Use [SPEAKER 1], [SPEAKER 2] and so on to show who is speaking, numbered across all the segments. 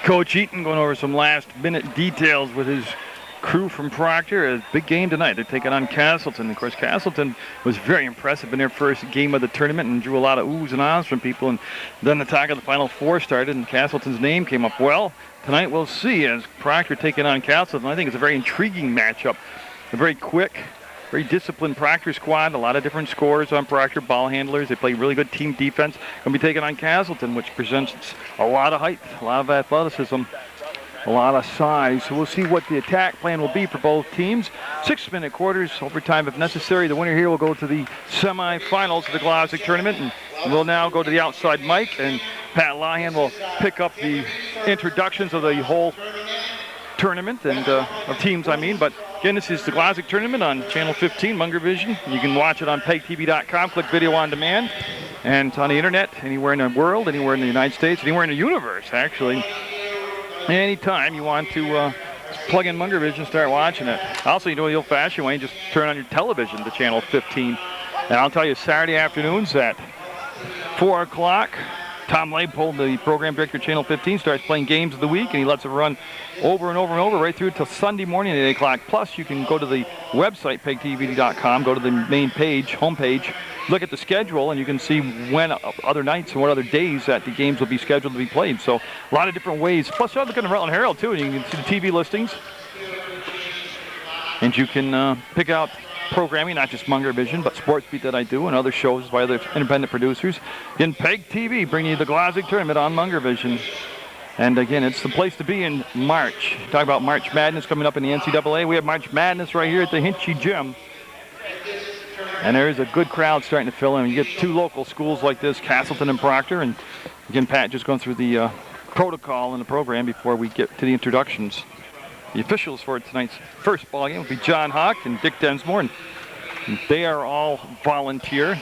[SPEAKER 1] Coach Eaton going over some last-minute details with his crew from Proctor. A big game tonight. They're taking on Castleton. Of course, Castleton was very impressive in their first game of the tournament and drew a lot of oohs and ahs from people. And then the talk of the Final Four started, and Castleton's name came up. Well, tonight we'll see as Proctor taking on Castleton. I think it's a very intriguing matchup. A very quick, very disciplined Proctor squad. A lot of different scorers on Proctor, ball handlers. They play really good team defense. Going to be taking on Castleton, which presents a lot of height, a lot of athleticism, a lot of size. So we'll see what the attack plan will be for both teams. 6-minute quarters, overtime if necessary. The winner here will go to the semifinals of the Glodzik tournament. And we'll now go to the outside mic, and Pat Lahan will pick up the introductions of the whole tournament and of teams, I mean. But again, this is the Glodzik tournament on Channel 15, Munger Vision. You can watch it on PEGTV.com, click video on demand, and on the internet, anywhere in the world, anywhere in the United States, anywhere in the universe, actually. Anytime you want to plug in Munger Vision, start watching it. Also, you do it the old-fashioned way, just turn on your television to Channel 15. And I'll tell you, Saturday afternoons at 4 o'clock, Tom Leipold, the program director of Channel 15, starts playing games of the week, and he lets it run over and over and over right through till Sunday morning at 8 o'clock. Plus, you can go to the website, PEGTV.com, go to the main page, homepage, look at the schedule, and you can see when other nights and what other days that the games will be scheduled to be played. So a lot of different ways. Plus, you look at the Rutland Herald, too, and you can see the TV listings. And you can pick out programming, not just Munger Vision, but Sports Beat that I do, and other shows by other independent producers. In PEGTV, bringing you the Glodzik tournament on Munger Vision. And again, it's the place to be in March. Talk about March Madness coming up in the NCAA. We have March Madness right here at the Hinchy Gym. And there is a good crowd starting to fill in. You get two local schools like this, Castleton and Proctor. And again, Pat just going through the protocol in the program before we get to the introductions. The officials for tonight's first ball game will be John Hawk and Dick Densmore. And they are all volunteer.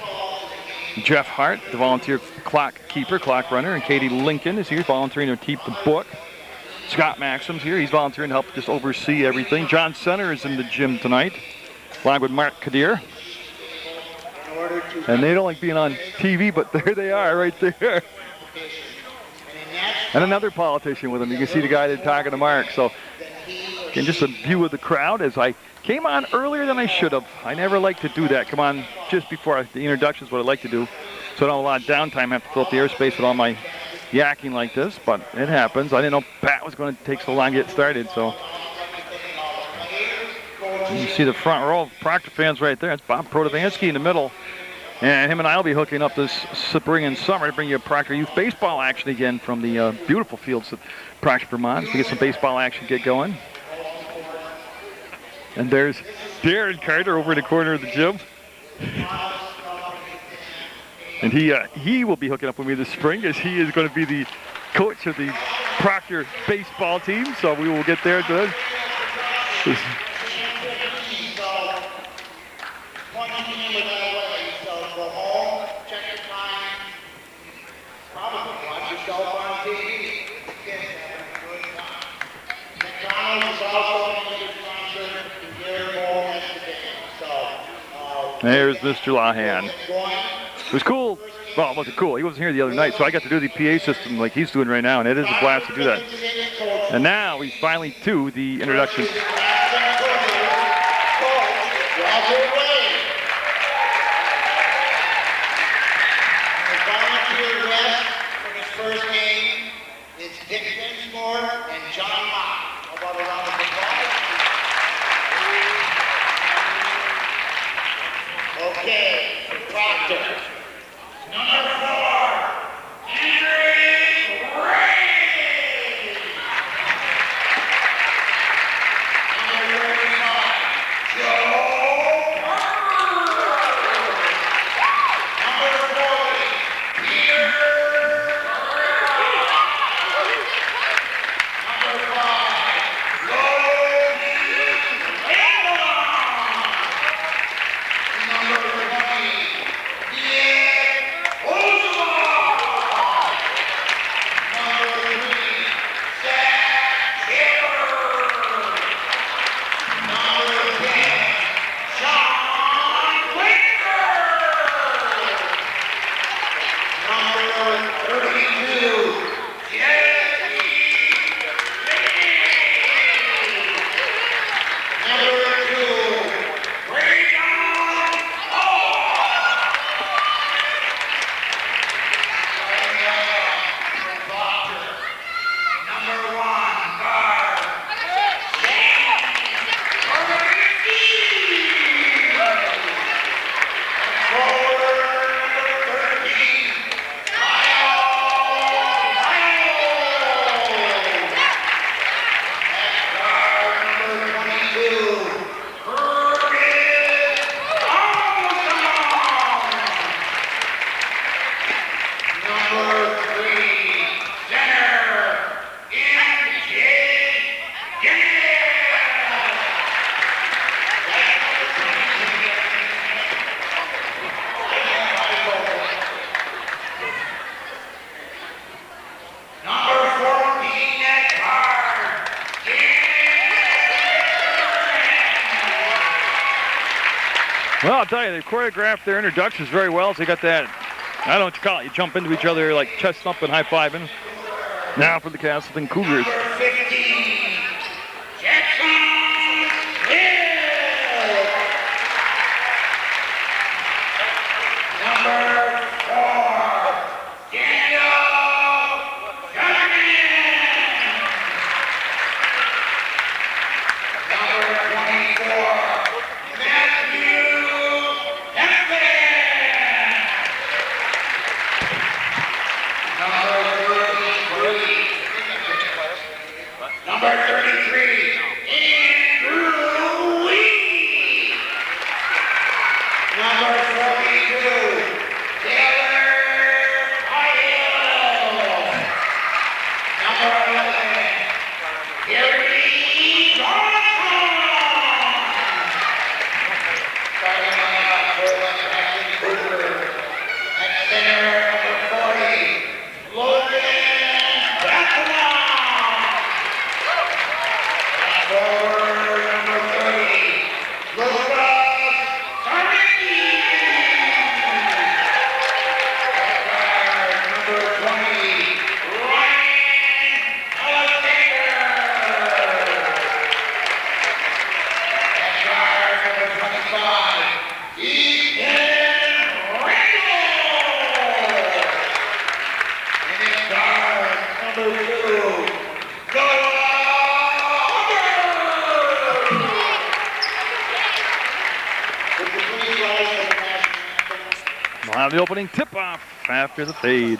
[SPEAKER 1] Jeff Hart, the volunteer clock keeper, clock runner, and Katie Lincoln is here volunteering to keep the book. Scott Maxim's here. He's volunteering to help just oversee everything. John Center is in the gym tonight, along with Mark Kadir. And they don't like being on TV, but there they are right there. And another politician with them. You can see the guy that's talking to Mark. So, again, just a view of the crowd as I came on earlier than I should have. I never like to do that. Come on just before the introductions, what I like to do. So I don't have a lot of downtime. I have to fill up the airspace with all my yakking like this, but it happens. I didn't know Pat was going to take so long to get started. So you see the front row of Proctor fans right there. It's Bob Protovansky in the middle. And him and I will be hooking up this spring and summer to bring you Proctor youth baseball action again from the beautiful fields of Proctor, Vermont. So we get some baseball action get going. And there's Darren Carter over in the corner of the gym. And he will be hooking up with me this spring as he is going to be the coach of the Proctor baseball team. So we will get there to There's Mr. Lahan. It was cool. Well, it wasn't cool. He wasn't here the other night, so I got to do the PA system like he's doing right now, and it is a blast to do that. And now he's finally to the introduction.
[SPEAKER 2] First game, it's Dick Densmore and John Hawk. How about a round of applause? Okay, Proctor. Number 4, Henry Ray. Number 35, Joe Parker. Number 40, Peter. Number 20, Dick Olson.
[SPEAKER 1] Well, I'll tell you, they choreographed their introductions very well. So they got that, I don't know what you call it. You jump into each other like chest thumping, high-fiving. Now for the Castleton Cougars.
[SPEAKER 2] Number 15, Jackson Hill. Number 4, Daniel Gunnerman. Number 24, Matthew Hennepin. Number 33, Andrew Lee. Number 42, Taylor Kyle. Number 11, Gary Johnson. Starting off for the Castleton Cougars. At center, number 40, Logan Bethlehem. Forward, number 30, Lucas Sarnecki. Backguard, number 20, Ryan Alexander. Backguard, number 25, Ethan Randall. And his guard, number 2, Noah.
[SPEAKER 1] We'll have the opening tip-off after the fade.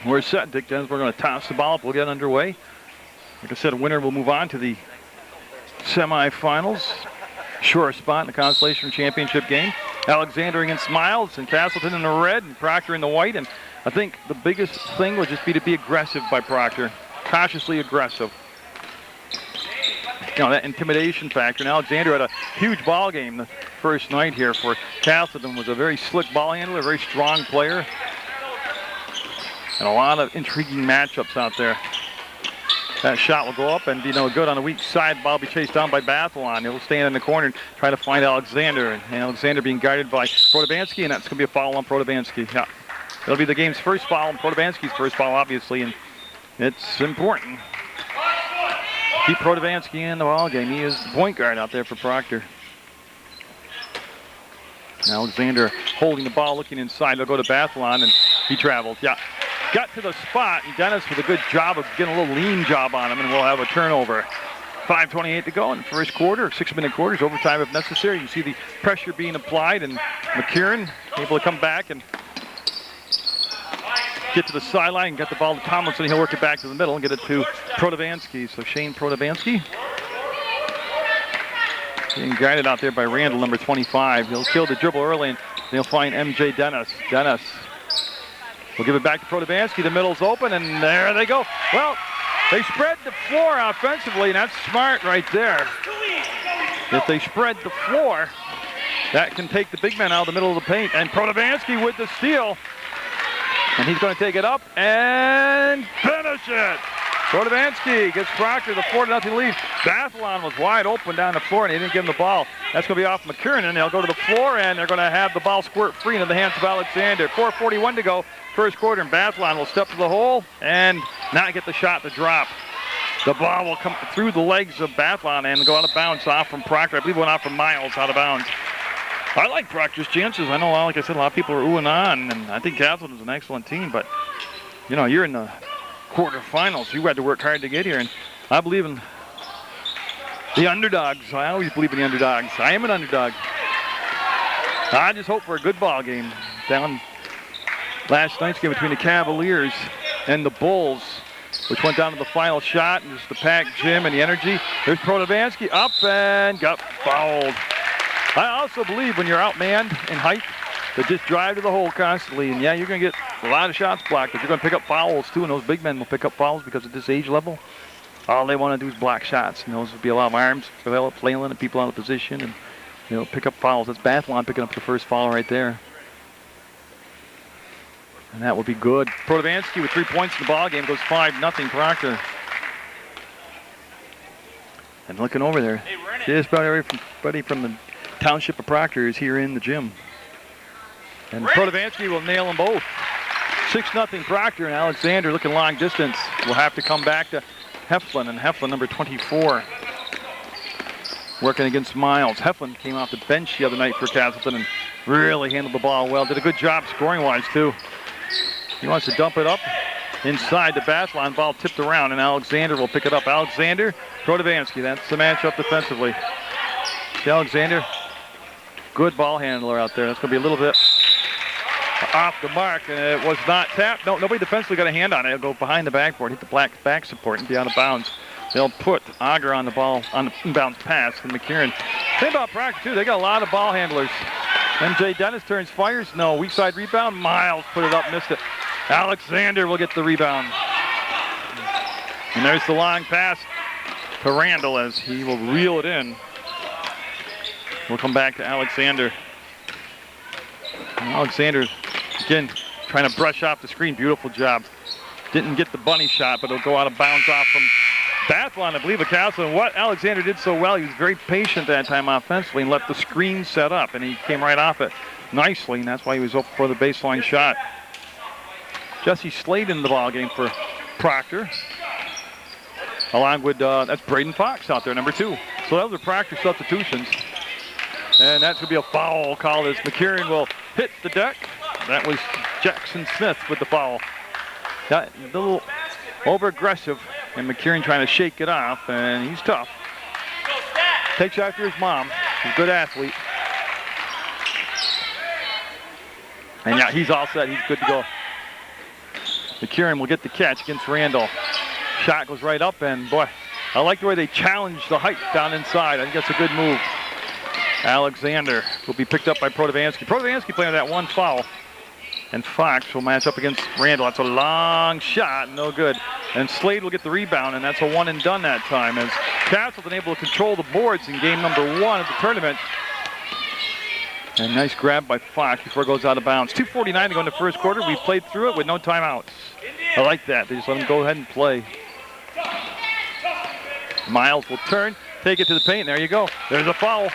[SPEAKER 1] We're set. Dick Dennis, we're going to toss the ball up. We'll get underway. Like I said, a winner will move on to the semifinals. Sure spot in the Constellation Championship game. Alexander against Miles and Castleton in the red and Proctor in the white. And I think the biggest thing would just be to be aggressive by Proctor. Cautiously aggressive. You know, that intimidation factor. And Alexander had a huge ball game the first night here for Castleton. Was a very slick ball handler, a very strong player. And a lot of intriguing matchups out there. That shot will go up and be no good on the weak side. Ball will be chased down by Bathalon. He'll stand in the corner and try to find Alexander. And Alexander being guarded by Protobansky, and that's going to be a foul on Protobansky. Yeah. It'll be the game's first foul and Protobansky's first foul, obviously, and it's important. Keep Protovansky in the ball game. He is the point guard out there for Proctor. Alexander holding the ball, looking inside. They'll go to Bathalon, and he travels. Yeah, got to the spot. And Dennis with a good job of getting a little lean job on him, and we'll have a turnover. 5:28 to go in the first quarter, 6-minute quarters, overtime if necessary. You can see the pressure being applied, and McKieran able to come back and get to the sideline and get the ball to Tomlinson. He'll work it back to the middle and get it to Protovansky. So Shane Protovansky being guided out there by Randall, number 25. He'll kill the dribble early, and they'll find MJ Dennis. Dennis will give it back to Protovansky. The middle's open, and there they go. Well, they spread the floor offensively, and that's smart right there. If they spread the floor, that can take the big man out of the middle of the paint. And Protovansky with the steal. And he's going to take it up and finish it. Protovansky gets Proctor the 4-0 lead. Bathalon was wide open down the floor, and he didn't give him the ball. That's going to be off McKiernan. They'll go to the floor, and they're going to have the ball squirt free into the hands of Alexander. 4:41 to go, first quarter, and Bathalon will step to the hole and not get the shot to drop. The ball will come through the legs of Bathalon and go out of bounds off from Proctor. I believe it went off from Miles out of bounds. I like Proctor's chances. I know, like I said, a lot of people are oohing on, and I think Castleton is an excellent team, but, you know, you're in the quarterfinals. You had to work hard to get here, and I believe in the underdogs. I always believe in the underdogs. I am an underdog. I just hope for a good ball game. Down last night's game between the Cavaliers and the Bulls, which went down to the final shot, and just the packed gym and the energy. There's Protovansky up and got fouled. I also believe when you're outmanned in height, to just drive to the hole constantly. And yeah, you're going to get a lot of shots blocked, but you're going to pick up fouls too, and those big men will pick up fouls because at this age level, all they want to do is block shots. And those will be a lot of arms flailing and people out of position, and you know, pick up fouls. That's Bathalon picking up the first foul right there. And that will be good. Protovansky with 3 points in the ball game goes 5-0 Proctor. And looking over there, just about everybody from the township of Proctor is here in the gym. And Protovansky will nail them both. 6-0 Proctor, and Alexander looking long distance. Will have to come back to Heflin, and Heflin, number 24, working against Miles. Heflin came off the bench the other night for Castleton and really handled the ball well. Did a good job scoring-wise, too. He wants to dump it up inside the basket line. Ball tipped around, and Alexander will pick it up. Alexander, Protovansky. That's the matchup defensively. See Alexander, good ball handler out there. That's going to be a little bit off the mark, and it was not tapped. No, nobody defensively got a hand on it. It'll go behind the backboard, hit the black back support, and be out of bounds. They'll put Auger on the ball on the inbounds pass from McKieran. Think about Proctor, too. They got a lot of ball handlers. MJ Dennis turns, fires. No, weak side rebound. Miles put it up, missed it. Alexander will get the rebound. And there's the long pass to Randall as he will reel it in. We'll come back to Alexander. And Alexander, again, trying to brush off the screen. Beautiful job. Didn't get the bunny shot, but it'll go out of bounds off from Bathlon, I believe, of Castleton. What Alexander did so well, he was very patient that time offensively and let the screen set up, and he came right off it nicely, and that's why he was up for the baseline shot. Jesse Slade in the ball game for Proctor, along with, that's Braden Fox out there, number 2. So those are Proctor substitutions. And that's going to be a foul call as McKieran will hit the deck. That was Jackson Smith with the foul. Got a little over-aggressive, and McKieran trying to shake it off, and he's tough. Takes after his mom. He's a good athlete. And yeah, he's all set. He's good to go. McKieran will get the catch against Randall. Shot goes right up, and boy, I like the way they challenge the height down inside. I think that's a good move. Alexander will be picked up by Protovansky. Protovansky playing that one foul. And Fox will match up against Randall. That's a long shot, no good. And Slade will get the rebound, and that's a one and done that time as Castleton able to control the boards in game number 1 of the tournament. And nice grab by Fox before it goes out of bounds. 2:49 to go in the first quarter. We played through it with no timeouts. I like that. They just let them go ahead and play. Miles will turn, take it to the paint. There you go. There's a foul.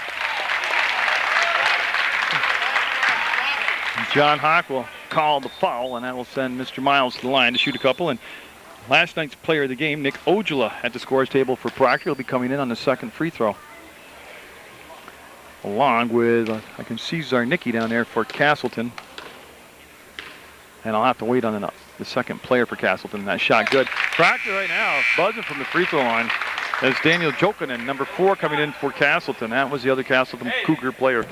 [SPEAKER 1] John Hawk will call the foul, and that will send Mr. Miles to the line to shoot a couple. And last night's player of the game, Nick Ojala, at the scores table for Proctor, will be coming in on the second free throw. Along with, I can see Zarnicki down there for Castleton. And I'll have to wait on the second player for Castleton. That shot good. Proctor right now buzzing from the free throw line. As Daniel Jokinen, number 4, coming in for Castleton. That was the other Castleton Cougar player.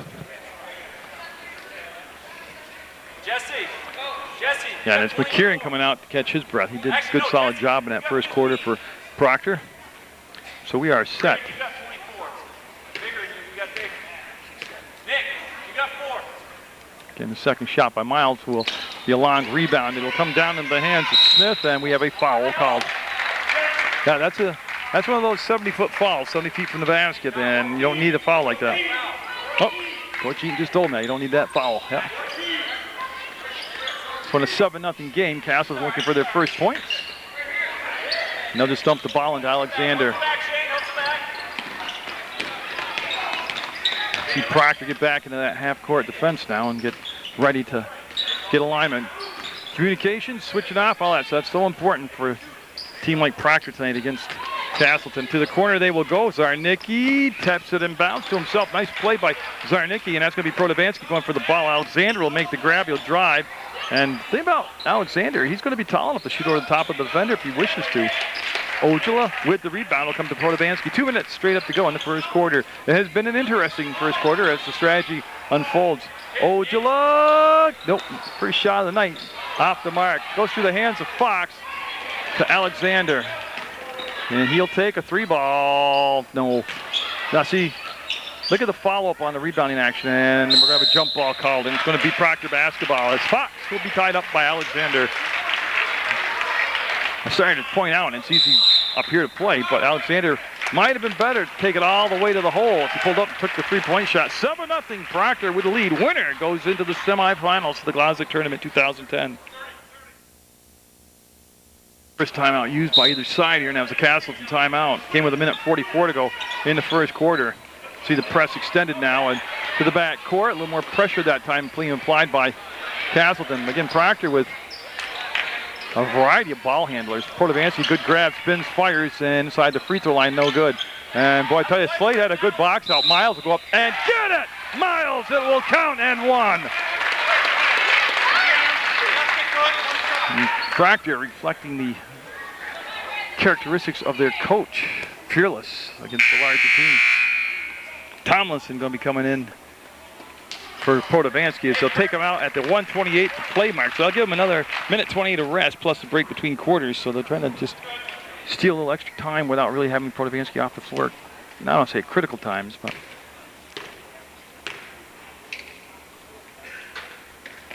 [SPEAKER 1] Yeah, and it's McKieran coming out to catch his breath. He did a good, solid job in that first quarter for Proctor. So we are set. Again, the second shot by Miles will be a long rebound. It'll come down in the hands of Smith, and we have a foul called. Yeah, that's one of those 70-foot fouls, 70 feet from the basket, and you don't need a foul like that. Oh, Coach Eaton just told me you don't need that foul. Yeah. So in a 7-0 game, Castle's looking for their first points. And they'll just dump the ball into Alexander. See Proctor get back into that half-court defense now and get ready to get alignment. Communication, switching off, all that. So that's so important for a team like Proctor tonight against Castleton. To the corner they will go. Zarnicki taps it inbounds to himself. Nice play by Zarnicki, and that's going to be Protovansky going for the ball. Alexander will make the grab. He'll drive. And think about Alexander. He's going to be tall enough to shoot over the top of the defender if he wishes to. Ojala with the rebound will come to Protovansky. 2 minutes straight up to go in the first quarter. It has been an interesting first quarter as the strategy unfolds. Ojala, nope, first shot of the night. Off the mark. Goes through the hands of Fox to Alexander. And he'll take a 3-ball. No. Now see, look at the follow-up on the rebounding action, and we're going to have a jump ball called, and it's going to be Proctor basketball as Fox will be tied up by Alexander. I'm starting to point out, and it's easy up here to play, but Alexander might have been better to take it all the way to the hole if he pulled up and took the three-point shot. 7-0 Proctor with the lead. Winner goes into the semifinals of the Glodzik Tournament 2010. First timeout used by either side here, and that was a Castleton timeout. Came with 1:44 to go in the first quarter. See the press extended now and to the back court. A little more pressure that time being applied by Castleton. Again, Proctor with a variety of ball handlers. Portovansky, good grab, spins, fires, and inside the free throw line, no good. And boy, I tell you, Slade had a good box out. Miles will go up and get it! Miles, it will count and one. And Proctor reflecting the characteristics of their coach. Fearless against the larger team. Tomlinson going to be coming in for Portovansky as they'll take him out at the 1:28 to play mark. So I'll give him another 1:20 to rest plus the break between quarters. So they're trying to just steal a little extra time without really having Portovansky off the floor. I don't say critical times, but.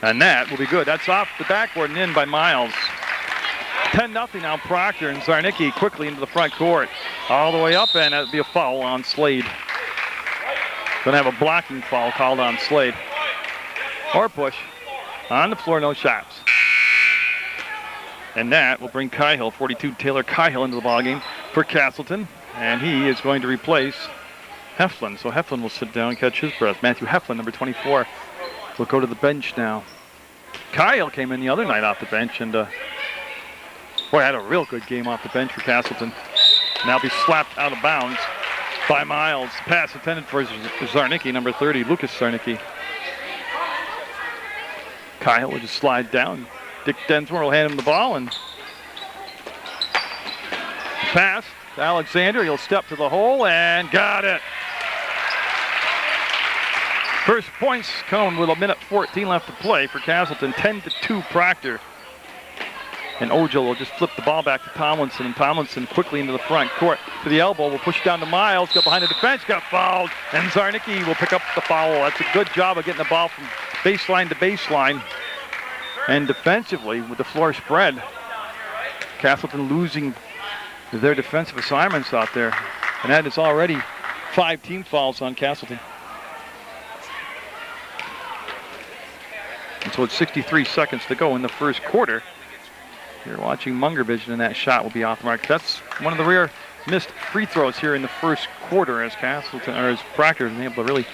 [SPEAKER 1] And that will be good. That's off the backboard and in by Miles. 10-0 now, Proctor and Zarnicki quickly into the front court. All the way up, and that'll be a foul on Slade. Gonna have a blocking foul called on Slade. Or push. On the floor, no shots. And that will bring Cahill, 42 Taylor Cahill, into the ballgame for Castleton. And he is going to replace Heflin. So Heflin will sit down and catch his breath. Matthew Heflin, number 24, will go to the bench now. Cahill came in the other night off the bench and boy, had a real good game off the bench for Castleton. Now be slapped out of bounds by Miles. Pass intended for Zarnicki, number 30, Lucas Zarnicki. Cahill will just slide down. Dick Densmore will hand him the ball and pass to Alexander. He'll step to the hole and got it. First points come with 1:14 left to play for Castleton. 10-2 Proctor. And Ojal will just flip the ball back to Tomlinson, and Tomlinson quickly into the front court to the elbow. Will push down to Miles, got behind the defense, got fouled, and Zarnicki will pick up the foul. That's a good job of getting the ball from baseline to baseline. And defensively, with the floor spread, Castleton losing their defensive assignments out there. And that is already 5 team fouls on Castleton. And so it's 63 seconds to go in the first quarter. You're watching Munger vision, and that shot will be off the mark. That's one of the rare missed free throws here in the first quarter as Castleton, or as Proctor has been able to really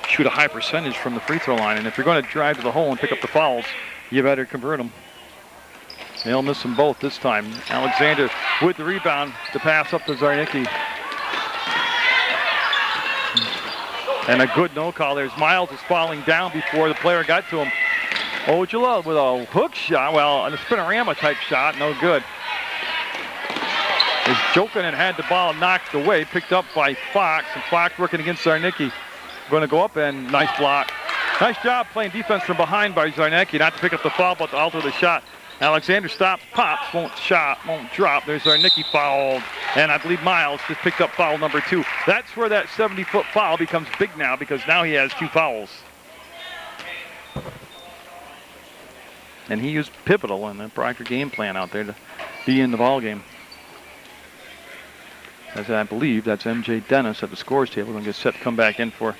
[SPEAKER 1] shoot a high percentage from the free throw line. And if you're going to drive to the hole and pick up the fouls, you better convert them. They'll miss them both this time. Alexander with the rebound to pass up to Zarnicki. And a good no call. There's Miles is falling down before the player got to him. Ojala with a hook shot, well, a spinorama type shot, no good. As Jokinen had the ball knocked away, picked up by Fox, and Fox working against Zarnicki. Going to go up and nice block. Nice job playing defense from behind by Zarnicki, not to pick up the foul, but to alter the shot. Alexander stops, pops, won't drop. There's Zarnicki fouled, and I believe Miles just picked up foul number 2. That's where that 70-foot foul becomes big now, because now he has 2 fouls. And he was pivotal in the Proctor game plan out there to be in the ball game. As I believe that's MJ Dennis at the scores table going to get set to come back in for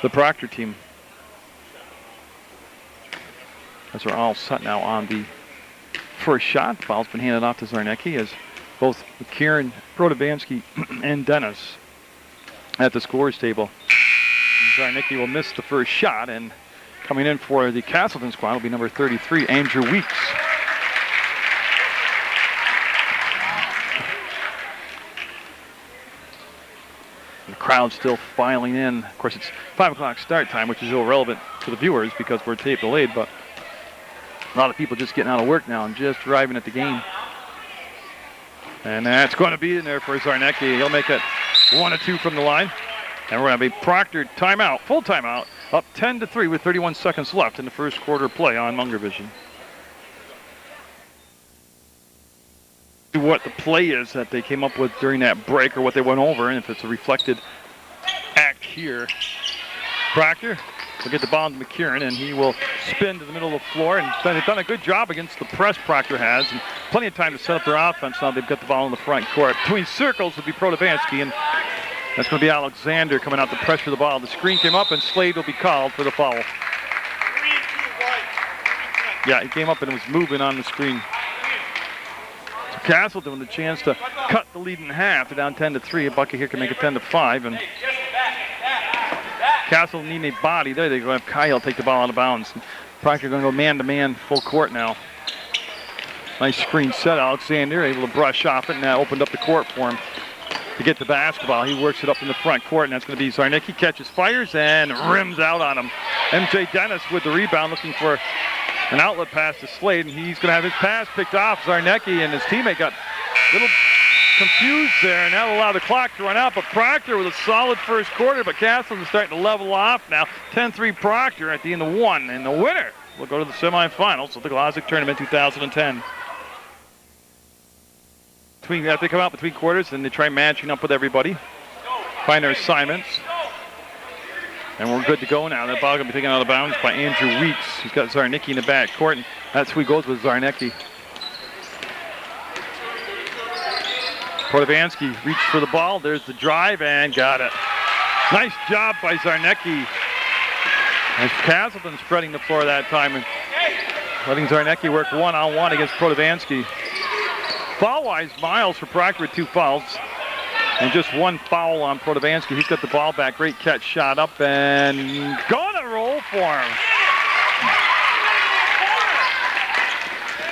[SPEAKER 1] the Proctor team. As we're all set now on the first shot. The foul's been handed off to Zarnicki as both McKieran, Protovansky, and Dennis at the scores table. Zarnicki will miss the first shot, and coming in for the Castleton squad will be number 33, Andrew Weeks. The crowd's still filing in. Of course, it's 5 o'clock start time, which is irrelevant to the viewers because we're tape delayed, but a lot of people just getting out of work now and just arriving at the game. And that's going to be in there for Zarnicki. He'll make it 1 of 2 from the line. And we're going to have a Proctor timeout, full timeout, up 10-3 with 31 seconds left in the first quarter play on Munger Vision. What the play is that they came up with during that break or what they went over, and if it's a reflected act here. Proctor will get the ball to McKieran, and he will spin to the middle of the floor. And they've done a good job against the press Proctor has, and plenty of time to set up their offense. Now they've got the ball in the front court. Between circles would be Protovansky, and that's going to be Alexander coming out to pressure the ball. The screen came up, and Slade will be called for the foul. Yeah, he came up and was moving on the screen. Castleton with a chance to cut the lead in half. They're down 10-3. A bucket here can make it 10-5. And Castleton needing a body there. They're going to have Kyle take the ball out of bounds. Proctor going to go man-to-man full court now. Nice screen set. Alexander able to brush off it, and that opened up the court for him to get the basketball. He works it up in the front court, and that's going to be Zarnicki. Catches, fires, and rims out on him. MJ Dennis with the rebound, looking for an outlet pass to Slade, and he's going to have his pass picked off. Zarnicki and his teammate got a little confused there, and that'll allow the clock to run out. But Proctor with a solid first quarter, but Castleton's starting to level off now. 10-3 Proctor at the end of one, and the winner will go to the semifinals of the Glodzik Tournament 2010. They come out between quarters and they try matching up with everybody, find their assignments, and we're good to go now. That ball going to be taken out of bounds by Andrew Weeks. He's got Zarnicki in the back court, and that's who he goes with, Zarnicki. Protovansky reached for the ball. There's the drive and got it. Nice job by Zarnicki. As Castleton spreading the floor that time and letting Zarnicki work one-on-one against Protovansky. Foul-wise, Miles for Proctor with 2 fouls. And just 1 foul on Protovansky. He's got the ball back. Great catch, shot up, and gonna roll for him.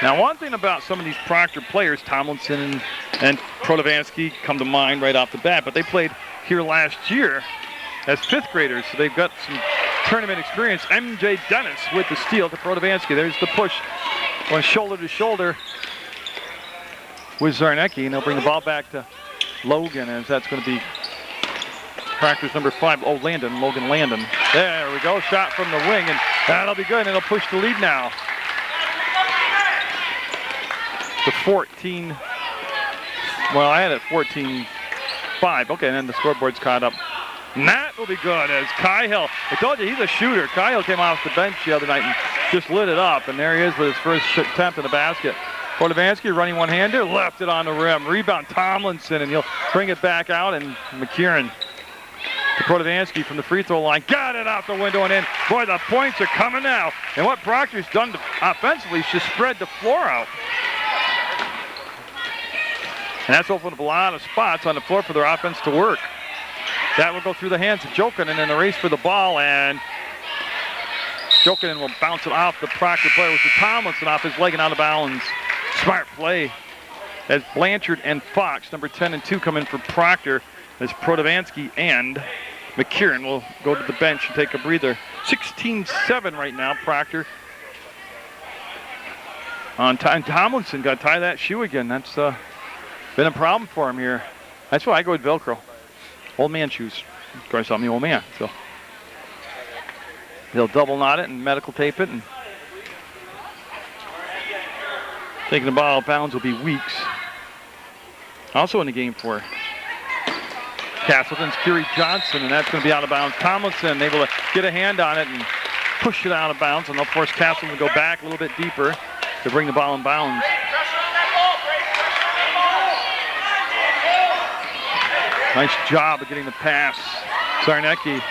[SPEAKER 1] Now, one thing about some of these Proctor players, Tomlinson and Protovansky come to mind right off the bat, but they played here last year as 5th graders, so they've got some tournament experience. MJ Dennis with the steal to Protovansky. There's the push, going shoulder to shoulder with Zarnicki, and they'll bring the ball back to Logan, as that's going to be Proctor's number 5. Oh, Logan Landon. There we go, shot from the wing, and that'll be good, and it'll push the lead now to 14. Well, I had it 14-5. Okay, and then the scoreboard's caught up. And that will be good as Kyle, I told you he's a shooter. Kyle came off the bench the other night and just lit it up, and there he is with his first attempt in the basket. Protovansky running one-hander, left it on the rim. Rebound Tomlinson, and he'll bring it back out, and McKieran to Protovansky from the free throw line. Got it out the window and in. Boy, the points are coming now. And what Proctor's done offensively is just spread the floor out. And that's opened up a lot of spots on the floor for their offense to work. That will go through the hands of Jokinen in the race for the ball, and Jokinen will bounce it off the Proctor player with the Tomlinson off his leg and out of bounds. Smart play as Blanchard and Fox, number 10 and 2, come in for Proctor, as Protovansky and McKieran will go to the bench and take a breather. 16-7 right now, Proctor. On time, Tomlinson got to tie that shoe again. That's been a problem for him here. That's why I go with Velcro. Old man shoes. Of course, I'm the old man, so they'll double knot it and medical tape it, and taking the ball out of bounds will be Weeks. Also in the game for Castleton's Kerry Johnson, and that's going to be out of bounds. Tomlinson able to get a hand on it and push it out of bounds, and they'll force Castleton to go back a little bit deeper to bring the ball in bounds. Nice job of getting the pass. Zarnicki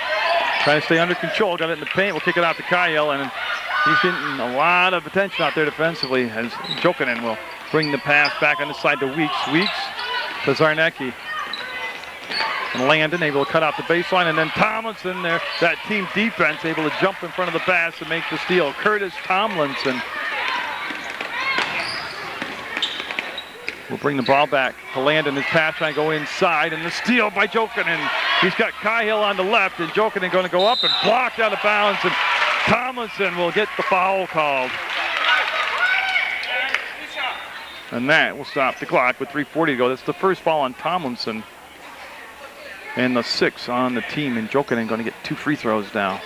[SPEAKER 1] trying to stay under control, got it in the paint. We'll kick it out to Kyle, and he's getting a lot of attention out there defensively as Jokinen will bring the pass back on the side to Weeks. Weeks to Zarnicki. And Landon able to cut out the baseline, and then Tomlinson there, that team defense, able to jump in front of the pass and make the steal. Curtis Tomlinson will bring the ball back to Landon. His pass trying to go inside, and the steal by Jokinen. He's got Cahill on the left, and Jokinen going to go up and blocked out of bounds, and Tomlinson will get the foul called. And that will stop the clock with 3:40 to go. That's the first foul on Tomlinson, and the 6th on the team, and Jokinen going to get 2 free throws now.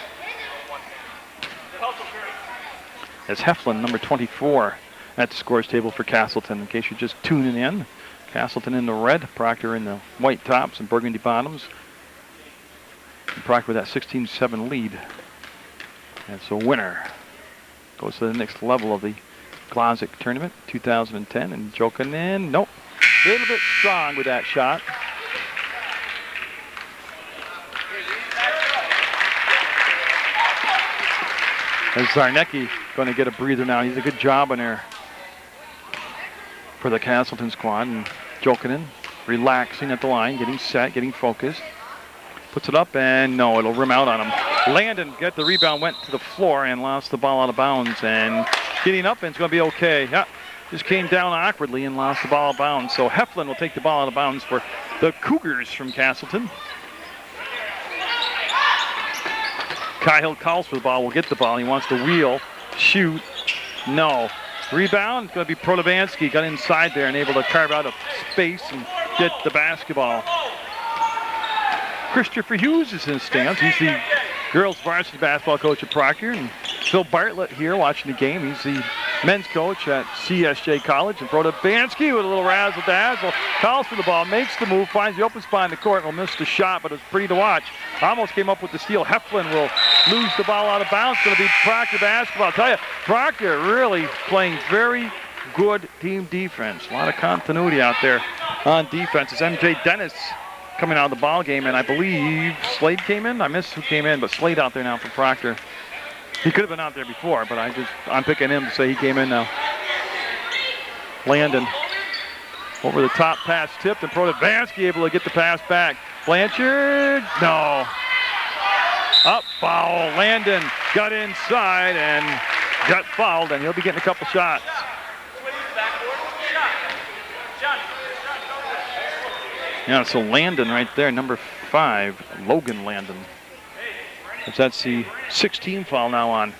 [SPEAKER 1] As Heflin, number 24, at the scores table for Castleton. In case you're just tuning in, Castleton in the red, Proctor in the white tops and burgundy bottoms. And Proctor with that 16-7 lead. And so winner goes to the next level of the Glodzik Tournament 2010. And Jokinen, nope, a little bit strong with that shot. As Zarnicki going to get a breather now. He's a good job in there. for the Castleton squad. And Jokinen relaxing at the line, getting set, getting focused. Puts it up, and no, it'll rim out on him. Landon got the rebound, went to the floor, and lost the ball out of bounds. And getting up, and it's going to be okay. Yeah, just came down awkwardly and lost the ball out of bounds. So Heflin will take the ball out of bounds for the Cougars from Castleton. Cahill calls for the ball, will get the ball. He wants to wheel, shoot, no. Rebound, going to be Protovansky. Got inside there and able to carve out a space and get the basketball. Christopher Hughes is in the stands. He's the girls varsity basketball coach at Proctor. And Phil Bartlett here watching the game. He's the men's coach at CSJ College. And Protovansky with a little razzle-dazzle. Calls for the ball, makes the move, finds the open spot in the court, and will miss the shot, but it's pretty to watch. Almost came up with the steal. Heflin will lose the ball out of bounds. It's going to be Proctor basketball. I'll tell you, Proctor really playing very good team defense. A lot of continuity out there on defense. It's MJ Dennis coming out of the ball game, and I believe Slade came in. I missed who came in, but Slade out there now for Proctor. He could have been out there before, but I'm picking him to say he came in now. Landon over the top, pass tipped, and Protovansky able to get the pass back. Blanchard, no. Up, foul. Landon got inside and got fouled, and he'll be getting a couple shots. Yeah, so Landon right there, number 5, Logan Landon. That's the 16 foul now on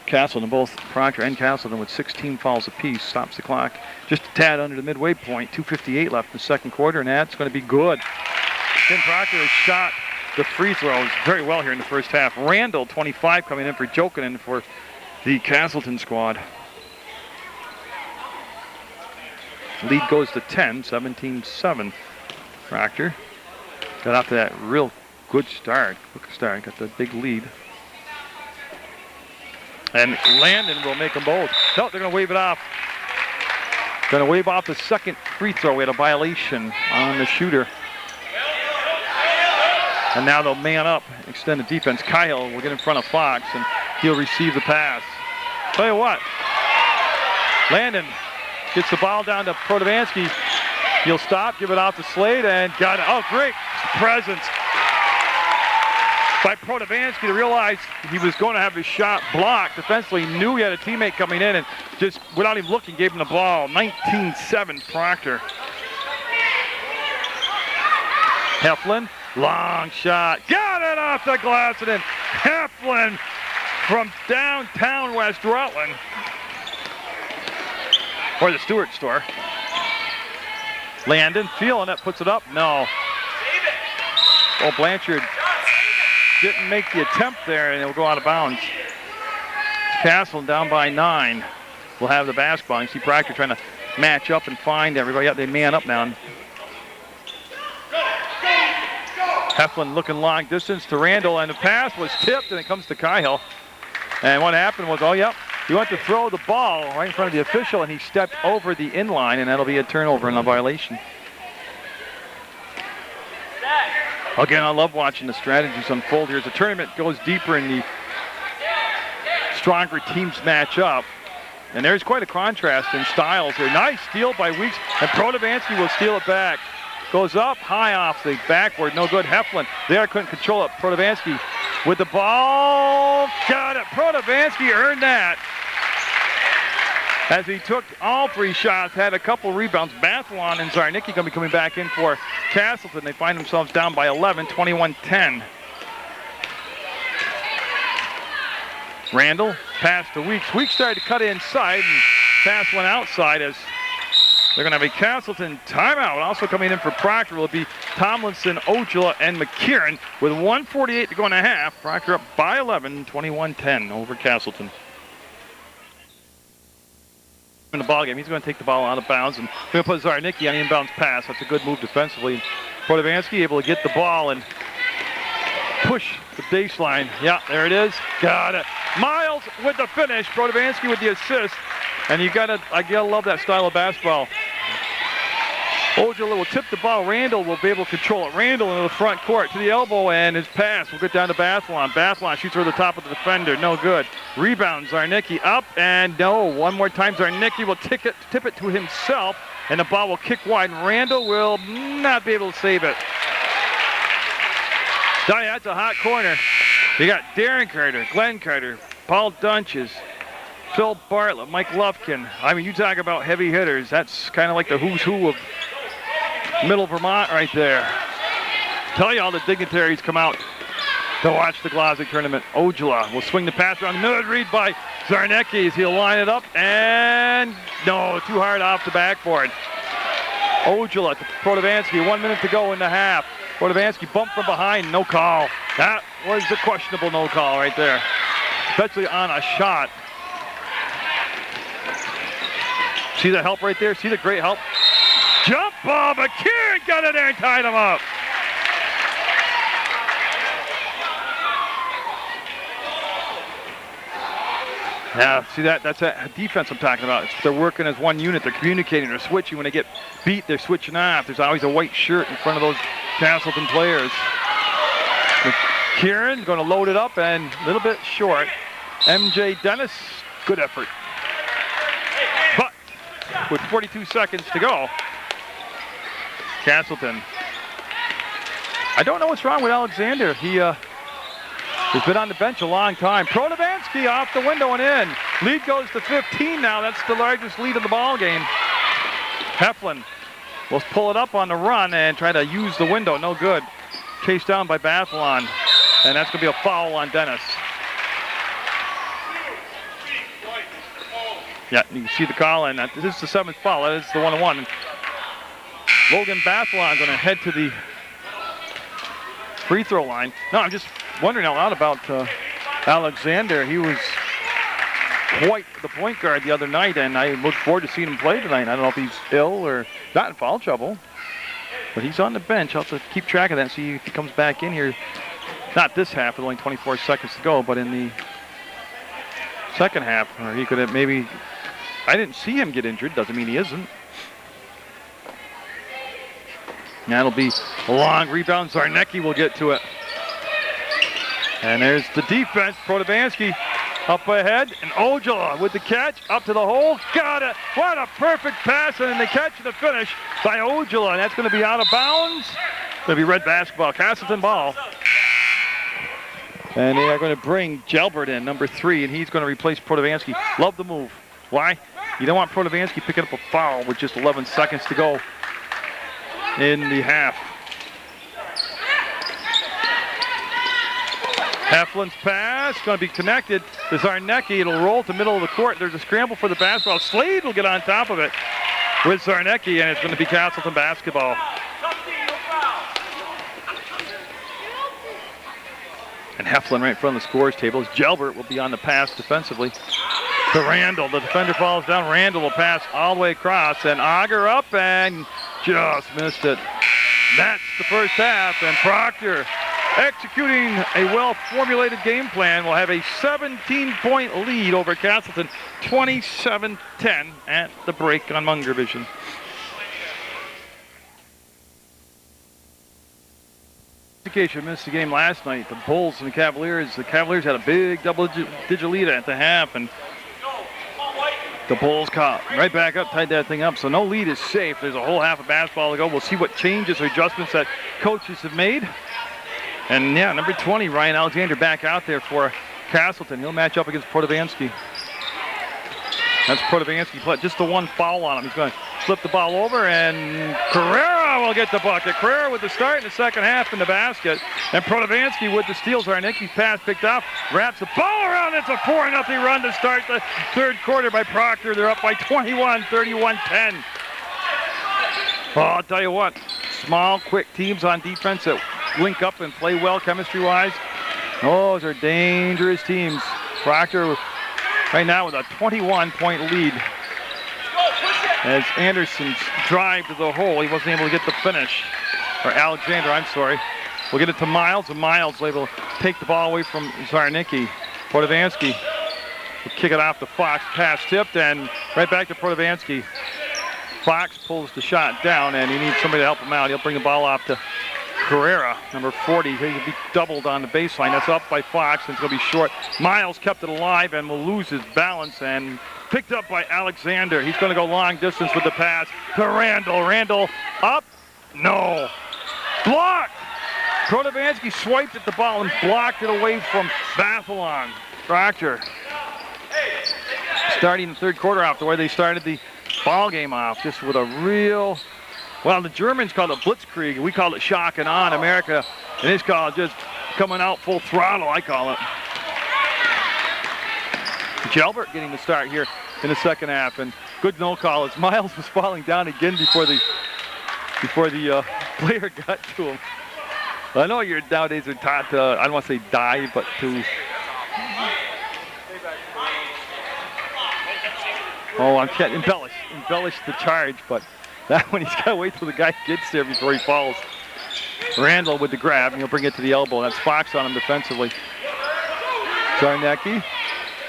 [SPEAKER 1] Castleton. Both Proctor and Castleton with 16 fouls apiece. Stops the clock just a tad under the midway point. 2:58 left in the second quarter, and that's going to be good. Then Proctor has shot the free throws very well here in the first half. Randall, 25, coming in for Jokinen for the Castleton squad. Lead goes to 10, 17-7. Proctor got off to that real good start. Quick start. Got the big lead. And Landon will make them both. No, they're going to wave it off. Going to wave off the second free throw. We had a violation on the shooter. And now they'll man up, extend the defense. Kyle will get in front of Fox, and he'll receive the pass. Tell you what, Landon gets the ball down to Protovansky. He'll stop, give it off to Slade, and got it. Oh, great presence by Protovansky to realize he was going to have his shot blocked. Defensively, knew he had a teammate coming in, and just without even looking, gave him the ball. 19-7 Proctor. Heflin, long shot. Got it off the glass, and then Heflin from downtown West Rutland. Or the Stewart store. Landon feeling it, puts it up. No. Oh, Blanchard didn't make the attempt there, and it'll go out of bounds. Castleton down by 9. We'll have the basketball. You see Proctor trying to match up and find everybody. Yeah, they man up now. Heflin looking long distance to Randall, and the pass was tipped, and it comes to Cahill. And what happened was, he went to throw the ball right in front of the official, and he stepped over the inline, and that'll be a turnover and a violation. Again, I love watching the strategies unfold here as the tournament goes deeper and the stronger teams match up. And there's quite a contrast in styles here. Nice steal by Weeks, and Protovansky will steal it back. Goes up, high off the backboard, no good. Heflin there, couldn't control it. Protovansky with the ball, got it. Protovansky earned that. As he took all 3 shots, had a couple rebounds. Bathlon and Zarnicki going to be coming back in for Castleton. They find themselves down by 11, 21-10. Randall, pass to Weeks. Weeks started to cut inside, and pass went outside as they're going to have a Castleton timeout. Also coming in for Proctor will be Tomlinson, Ojala, and McKieran with 1:48 to go in a half. Proctor up by 11, 21-10 over Castleton. In the ball game, he's going to take the ball out of bounds and going to put Zarnicki on the inbounds pass. That's a good move defensively. Protovansky able to get the ball and push the baseline. Yeah, there it is. Got it. Miles with the finish. Protovansky with the assist. And I gotta love that style of basketball. Ojala will tip the ball. Randall will be able to control it. Randall into the front court to the elbow, and his pass will get down to Bathlon. Bathlon shoots over the top of the defender. No good. Rebound. Zarnicki up, and no. One more time. Zarnicki will tip it to himself. and the ball will kick wide, and Randall will not be able to save it. Tell you, that's a hot corner. You got Darren Carter, Glenn Carter, Paul Dunches, Phil Bartlett, Mike Lufkin. I mean, you talk about heavy hitters. That's kind of like the who's who of Middle Vermont right there. Tell you, all the dignitaries come out to watch the Glodzik tournament. Ojala will swing the pass around the middle. Read by Zarnecki as he'll line it up. And no, too hard off the backboard. Ojala to Protovansky. 1 minute to go in the half. Protovansky bumped from behind. No call. That was the questionable no call right there. Especially on a shot. See the help right there? See the great help? Jump ball, but Kieran got in there and tied him up. Yeah, see that? That's that defense I'm talking about. They're working as one unit. They're communicating. They're switching. When they get beat, they're switching off. There's always a white shirt in front of those Castleton players. Kieran going to load it up and a little bit short. MJ Dennis, good effort. But with 42 seconds to go, Castleton. I don't know what's wrong with Alexander. He's been on the bench a long time. Protovansky off the window and in. Lead goes to 15 now. That's the largest lead of the ball game. Heflin will pull it up on the run and try to use the window. No good. Chased down by Bathalon. And that's going to be a foul on Dennis. Yeah, you can see the call, and this is the 7th foul. That is the 1-1. Logan Bathalon going to head to the free throw line. No, I'm just wondering out loud about Alexander. He was quite the point guard the other night, and I look forward to seeing him play tonight. I don't know if he's ill or not in foul trouble, but he's on the bench. I'll have to keep track of that and see if he comes back in here. Not this half, with only 24 seconds to go, but in the second half, or he could have maybe. I didn't see him get injured. Doesn't mean he isn't. That'll be a long rebound. Zarnecki will get to it. And there's the defense. Protovansky up ahead. And Ojala with the catch. Up to the hole. Got it. What a perfect pass. And then the catch and the finish by Ojala. And that's going to be out of bounds. Going to be red basketball. Castleton ball. And they are going to bring Gelbert in, number 3. And he's going to replace Protovansky. Love the move. Why? You don't want Protovansky picking up a foul with just 11 seconds to go in the half. Heflin's pass going to be connected to Zarnecki. It'll roll to the middle of the court. There's a scramble for the basketball. Slade will get on top of it with Zarnecki, and it's going to be Castleton basketball. And Heflin right in front of the scores table. Gelbert will be on the pass defensively to Randall. The defender falls down. Randall will pass all the way across, and Auger up and just missed it. That's the first half, and Proctor, executing a well-formulated game plan, will have a 17-point lead over Castleton, 27-10 at the break on Munger Vision. Education missed the game last night. The Bulls and the Cavaliers. The Cavaliers had a big double-digit lead at the half, and the Bulls caught right back up, tied that thing up. So no lead is safe. There's a whole half of basketball to go. We'll see what changes or adjustments that coaches have made. And yeah, number 20, Ryan Alexander, back out there for Castleton. He'll match up against Protovansky. That's Protovansky. Just the one foul on him. He's going to flip the ball over, and Carrera will get the bucket. Carrera with the start in the second half in the basket. And Protovansky with the steals. Zarnecki's pass picked off. Wraps the ball around. It's a 4-0 run to start the third quarter by Proctor. They're up by 21, 31-10. Oh, I'll tell you what. Small, quick teams on defense that link up and play well chemistry-wise. Those are dangerous teams. Proctor right now with a 21-point lead. As Anderson's drive to the hole, he wasn't able to get the finish. Or Alexander, I'm sorry. We'll get it to Miles, and Miles will take the ball away from Zarnecki. Protovansky will kick it off to Fox. Pass tipped, and right back to Protovansky. Fox pulls the shot down, and he needs somebody to help him out. He'll bring the ball off to Carrera, number 40. He'll be doubled on the baseline. That's up by Fox, and it's going to be short. Miles kept it alive and will lose his balance, and Picked up by Alexander. He's going to go long distance with the pass to Randall. Randall up. No. Blocked. Protovansky swiped at the ball and blocked it away from Bathalon. Proctor starting the third quarter off the way they started the ball game off, just with a real, well, the Germans called it blitzkrieg. We call it shock and awe in America. And it's called just coming out full throttle, I call it. Jalbert getting the start here in the second half, and good no call as Miles was falling down again before the player got to him. I know you're nowadays are taught to, I don't want to say dive, but to, I can't embellish the charge, but that one he's got to wait till the guy gets there before he falls. Randall with the grab, and he'll bring it to the elbow. That's Fox on him defensively. Zarnecki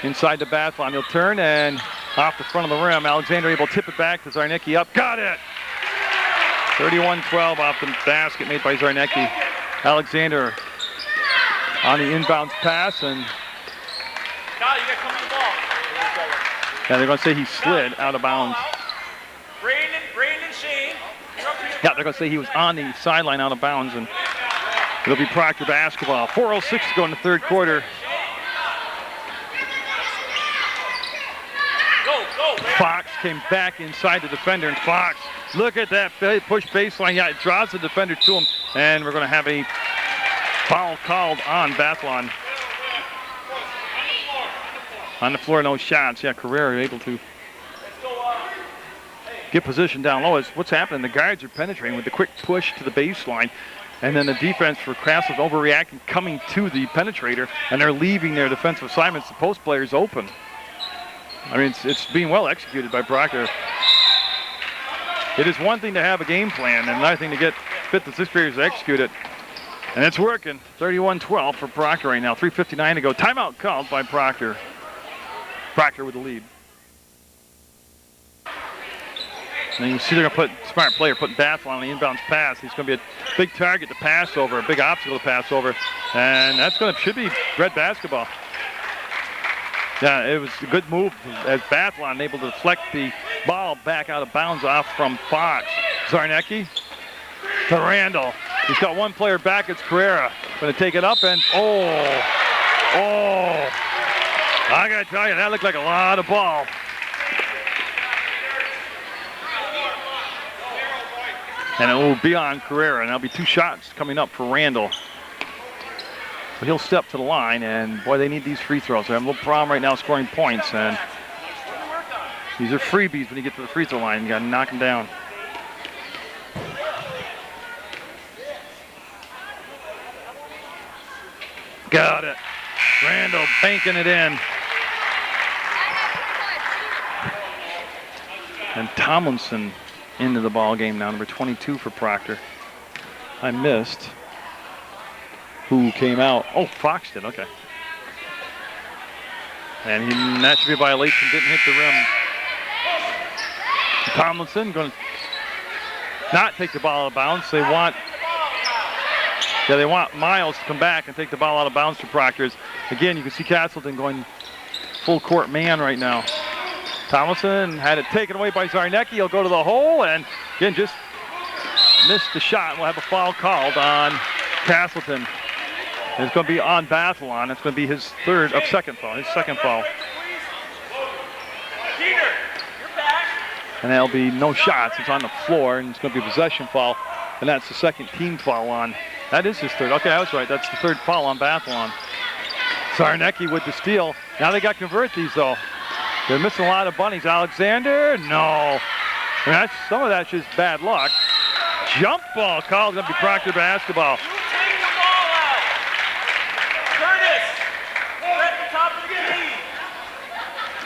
[SPEAKER 1] inside the Bathalon. He'll turn and off the front of the rim. Alexander able to tip it back to Zarnecki up. Got it! 31-12 off the basket made by Zarnecki. Alexander on the inbounds pass, and yeah, they're going to say he slid out of bounds. Yeah, they're going to say he was on the sideline out of bounds, and it'll be Proctor basketball. 4:06 to go in the third quarter. Fox came back inside the defender, and Fox, look at that push baseline. Yeah, it draws the defender to him, and we're going to have a foul called on Bathalon. On the floor, no shots. Yeah, Carrera able to get position down low. What's happening? The guards are penetrating with the quick push to the baseline, and then the defense for Castleton overreacting, coming to the penetrator, and they're leaving their defensive assignments. The post players open. I mean, it's being well executed by Proctor. It is one thing to have a game plan, and another thing to get fit the sixth graders to execute it. And it's working. 31-12 for Proctor right now. 3:59 to go. Timeout called by Proctor. Proctor with the lead. And you see they're going to put smart player putting Bathalon on the inbounds pass. He's going to be a big target to pass over, a big obstacle to pass over, and that's should be red basketball. Yeah, it was a good move as Bathalon able to deflect the ball back out of bounds off from Fox. Zarnecki to Randall. He's got one player back. It's Carrera. Going to take it up and I got to tell you, that looked like a lot of ball. And it will be on Carrera, and there'll be two shots coming up for Randall. So he'll step to the line, and boy, they need these free throws. They have a little problem right now scoring points, and these are freebies when you get to the free throw line. You got to knock them down. Got it. Randall banking it in. And Tomlinson into the ball game now, number 22 for Proctor. I missed who came out. Oh, Fox did, okay. And that should be a violation, didn't hit the rim. Tomlinson going to not take the ball out of bounds. They want Miles to come back and take the ball out of bounds for Proctor. Again, you can see Castleton going full court man right now. Tomlinson had it taken away by Zarnecki. He'll go to the hole and again just missed the shot. We'll have a foul called on Castleton. And it's going to be on Bathalon. It's going to be his second foul. And there'll be no shots. It's on the floor, and it's going to be a possession foul. And that's the second team foul on. That is his third. Okay, I was right. That's the third foul on Bathalon. Zarnecki with the steal. Now they got to convert these, though. They're missing a lot of bunnies. Alexander, no. I mean, some of that's just bad luck. Jump ball called. Going to be Proctor basketball.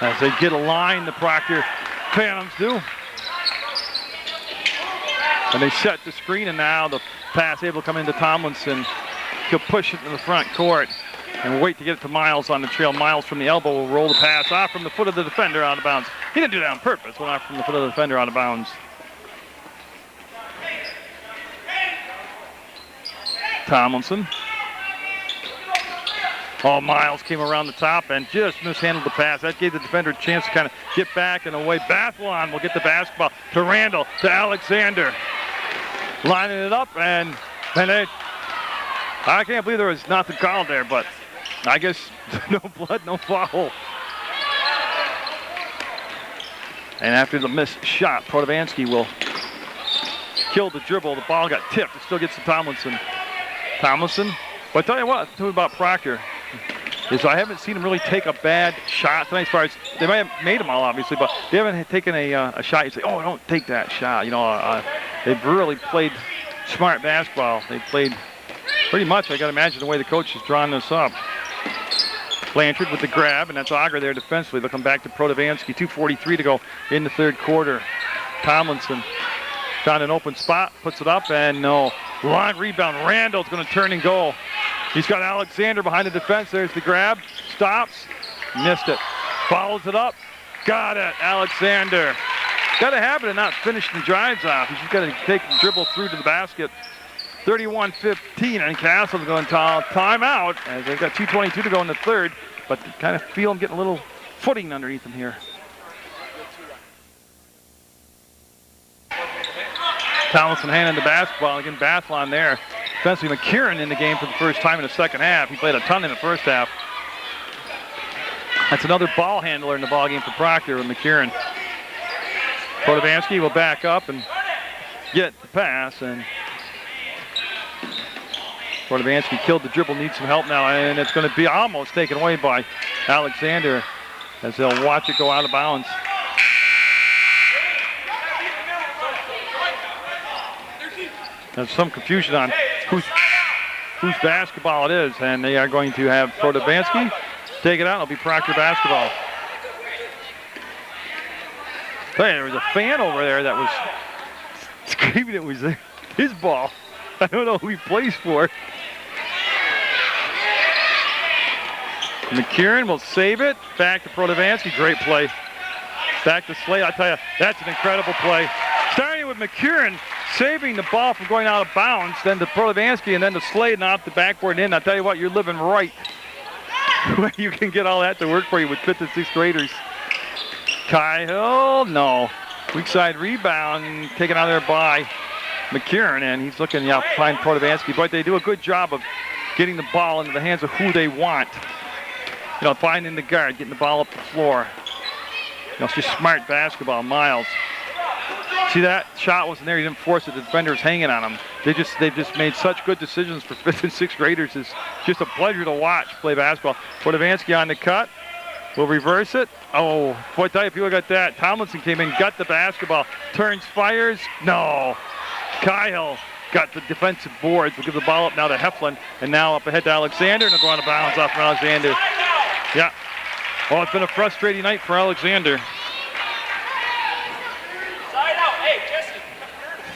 [SPEAKER 1] As they get a line, the Proctor Phantoms do. And they set the screen, and now the pass able to come into Tomlinson. He'll push it to the front court and wait to get it to Miles on the trail. Miles from the elbow will roll the pass off from the foot of the defender out of bounds. He didn't do that on purpose. Went off from the foot of the defender out of bounds. Tomlinson Oh, Miles came around the top and just mishandled the pass. That gave the defender a chance to kind of get back and away. Bathlon will get the basketball to Randall, to Alexander. Lining it up, and I can't believe there was nothing called there, but I guess no blood, no foul. And after the missed shot, Protovansky will kill the dribble. The ball got tipped. It still gets to Tomlinson. But I tell you what, tell me about Proctor, is I haven't seen him really take a bad shot tonight. As far as they might have made them all, obviously, but they haven't taken a shot. You say, oh, don't take that shot. You know, they've really played smart basketball. They played pretty much, I got to imagine, the way the coach has drawn this up. Blanchard with the grab, and that's Auger there defensively. They'll come back to Protovansky. 2:43 to go in the third quarter. Tomlinson found an open spot, puts it up, and no. Long rebound. Randall's going to turn and go. He's got Alexander behind the defense. There's the grab. Stops. Missed it. Follows it up. Got it. Alexander. Got to have it and not finish the drives off. He's just got to take the dribble through to the basket. 31-15, and Castleton's going to timeout as they've got 2:22 to go in the third, but kind of feel him getting a little footing underneath him here. Tomlinson handing the basketball. Again, Bathlon there. Defensively, McKieran in the game for the first time in the second half. He played a ton in the first half. That's another ball handler in the ball game for Proctor with McKieran. Protovansky will back up and get the pass, and Protovansky killed the dribble, needs some help now, and it's going to be almost taken away by Alexander as they'll watch it go out of bounds. There's some confusion on whose basketball it is, and they are going to have Protovansky take it out. It'll be Proctor basketball. Hey, there was a fan over there that was screaming it was his ball. I don't know who he plays for. McKieran will save it. Back to Protovansky. Great play. Back to Slade. I tell you, that's an incredible play. Starting with McKieran saving the ball from going out of bounds, then to Protovansky, and then to Slade and off the backboard and in. I tell you what, you're living right. You can get all that to work for you with 5th and 6th graders. Kyle, no. Weak side rebound taken out there by McKieran, and he's looking behind Protovansky. But they do a good job of getting the ball into the hands of who they want. You know, finding the guard, getting the ball up the floor. You know, it's just smart basketball. Miles. See, that shot wasn't there. He didn't force it. The defender's hanging on him. They've just made such good decisions for 5th and 6th graders. It's just a pleasure to watch play basketball. Protovansky on the cut. Will reverse it. Oh, boy, tell you, if you look at that, Tomlinson came in, got the basketball, turns, fires. No. Kyle got the defensive boards. We'll give the ball up now to Heflin, and now up ahead to Alexander, and they'll go out of bounds off from Alexander. Yeah. Well, it's been a frustrating night for Alexander.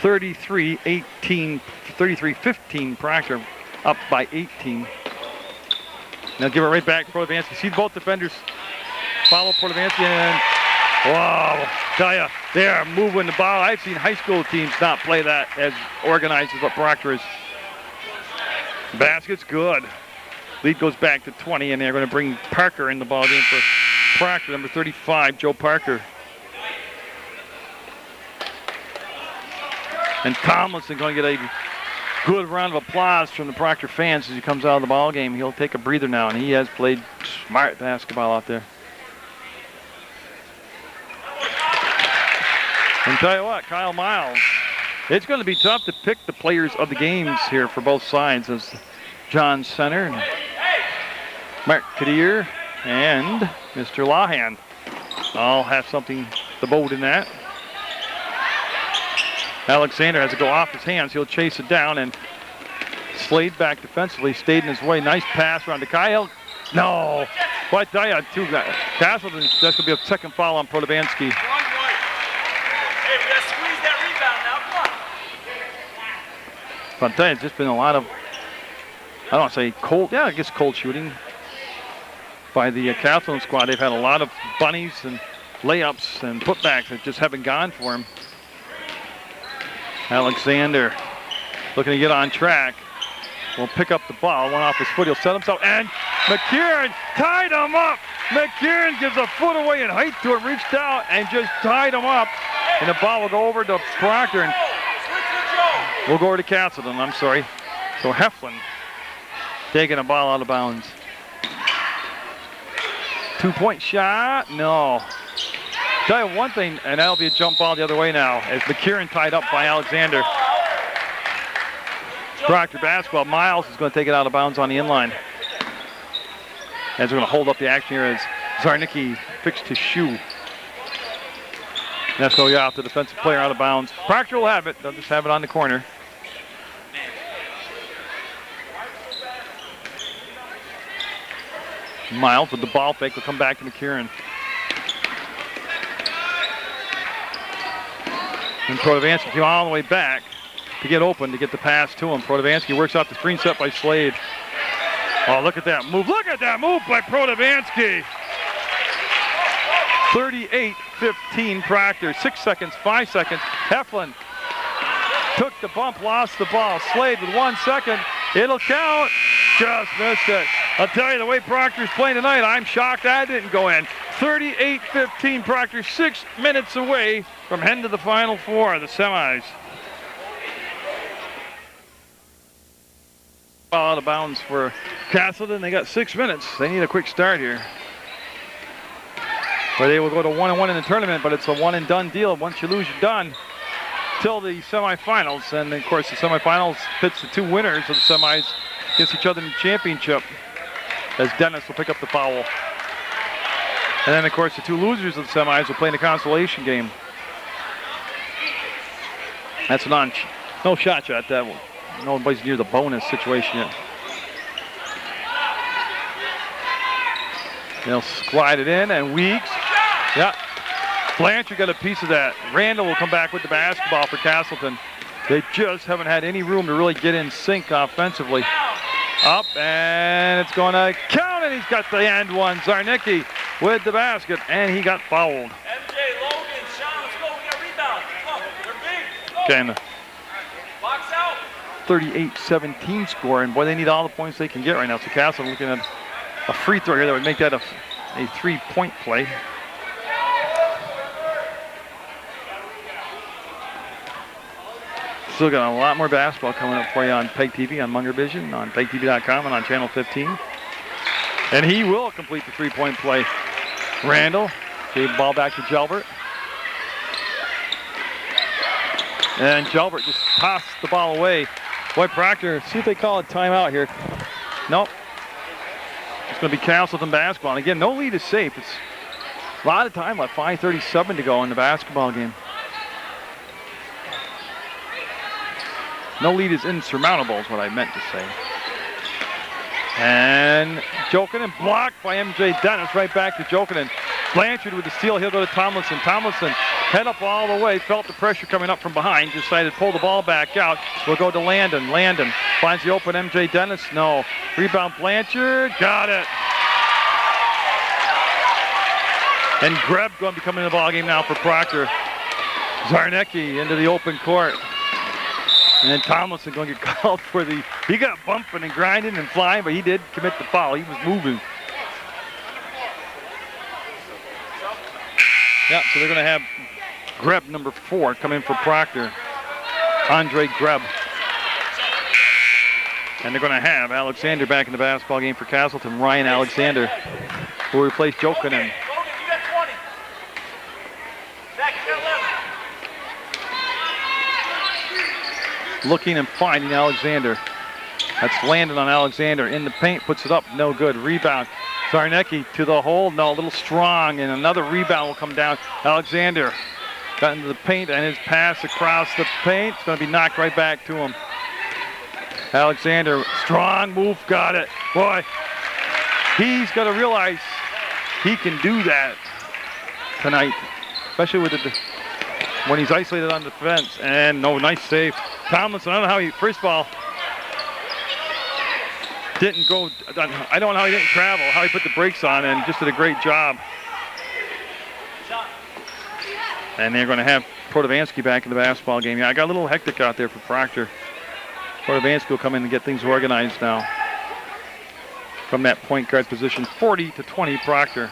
[SPEAKER 1] 33-15 Proctor, up by 18. Now give it right back to Protovansky. See both defenders follow Protovansky, and wow, tell ya, they are moving the ball. I've seen high school teams not play that as organized as what Proctor is. Basket's good. Lead goes back to 20, and they're going to bring Parker in the ball game for Proctor, number 35, Joe Parker. And Tomlinson going to get a good round of applause from the Proctor fans as he comes out of the ball game. He'll take a breather now, and he has played smart basketball out there. And tell you what, Kyle Miles, it's going to be tough to pick the players of the games here for both sides, as John Center and Mark Kadir and Mr. Lahan all have something to boat in that. Alexander has to go off his hands. He'll chase it down, and Slade back defensively, stayed in his way. Nice pass around to Kyle. No. Well, I tell you, Castleton, that's going to be a second foul on Protovansky.
[SPEAKER 3] Hey, we got to squeeze that rebound now. Come on.
[SPEAKER 1] But I tell you, it's just been a lot of, I don't want to say cold, yeah, I guess cold shooting by the Castleton squad. They've had a lot of bunnies and layups and putbacks that just haven't gone for him. Alexander looking to get on track. Will pick up the ball. One off his foot. He'll set himself. And McKieran tied him up. McKieran gives a foot away in height to him, reached out and just tied him up. And the ball will go over to Proctor. And we'll go over to Castleton, I'm sorry. So Heflin taking the ball out of bounds. 2-point shot, no. Tell you one thing, and that'll be a jump ball the other way now, as McKieran tied up by Alexander. Proctor basketball. Miles is going to take it out of bounds on the inline. As we're going to hold up the action here as Zarnicki fixed his shoe. That's going off the defensive player out of bounds. Proctor will have it. They'll just have it on the corner. Miles with the ball fake will come back to McKieran. And Protovansky came all the way back to get open, to get the pass to him. Protovansky works out the screen set by Slade. Oh, look at that move. Look at that move by Protovansky. 38-15 Proctor. 6 seconds, 5 seconds. Heflin took the bump, lost the ball. Slade with 1 second. It'll count. Just missed it. I'll tell you, the way Proctor's playing tonight, I'm shocked that didn't go in. 38-15 Proctor, 6 minutes away from heading to the Final Four, the semis. Ball out of bounds for Castleton. They got 6 minutes. They need a quick start here. Or they will go to 1-1 in the tournament, but it's a one and done deal. Once you lose, you're done. Till the semifinals. And of course, the semifinals pits the 2 winners of the semis against each other in the championship, as Dennis will pick up the foul. And then, of course, the 2 losers of the semis will play in the consolation game. That's no shot. Nobody's near the bonus situation yet. They'll slide it in, and Weeks. Yeah. Blanchard got a piece of that. Randall will come back with the basketball for Castleton. They just haven't had any room to really get in sync offensively. Up, and it's going to count, and he's got the end one. Zarnicki with the basket, and he got fouled.
[SPEAKER 3] MJ, Logan, Sean, let's go. We got a rebound. Come on, they're big. Go.
[SPEAKER 1] Okay.
[SPEAKER 3] Box out.
[SPEAKER 1] 38-17 score, and boy, they need all the points they can get right now. So Castleton looking at a free throw here that would make that a 3-point play. Still got a lot more basketball coming up for you on PEGTV, on Munger Vision, on PEGTV.com, and on Channel 15. And he will complete the 3-point play. Randall gave the ball back to Gelbert. And Gelbert just tossed the ball away. Boy, Proctor, see if they call a timeout here. Nope. It's going to be Castleton basketball. And again, no lead is safe. It's a lot of time left, 5:37 to go in the basketball game. No lead is insurmountable is what I meant to say. And Jokinen blocked by MJ Dennis. Right back to Jokinen. Blanchard with the steal. He'll go to Tomlinson. Tomlinson head up all the way. Felt the pressure coming up from behind. Decided to pull the ball back out. We'll go to Landon. Landon finds the open MJ Dennis. No. Rebound Blanchard. Got it. And Greb going to be coming in the ballgame now for Proctor. Zarnicki into the open court. And then Tomlinson going to get called for the... He got bumping and grinding and flying, but he did commit the foul. He was moving. Yeah, so they're going to have Greb, number 4, come in for Proctor. Andre Greb. And they're going to have Alexander back in the basketball game for Castleton. Ryan Alexander, who will replace Jokinen.
[SPEAKER 3] Logan, you got 20. Zach, you got 11.
[SPEAKER 1] Looking and finding Alexander. That's Landon on Alexander. In the paint, puts it up, no good. Rebound. Zarnicki to the hole, no, a little strong, and another rebound will come down. Alexander got into the paint, and his pass across the paint. It's going to be knocked right back to him. Alexander, strong move, got it. Boy, he's got to realize he can do that tonight, especially with when he's isolated on defense. And no, nice save. Tomlinson, I don't know how he, first of all, didn't go, I don't know how he didn't travel, how he put the brakes on, and just did a great job. And they're going to have Protovansky back in the basketball game. Yeah, I got a little hectic out there for Proctor. Protovansky will come in and get things organized now. from that point guard position. 40-20 Proctor.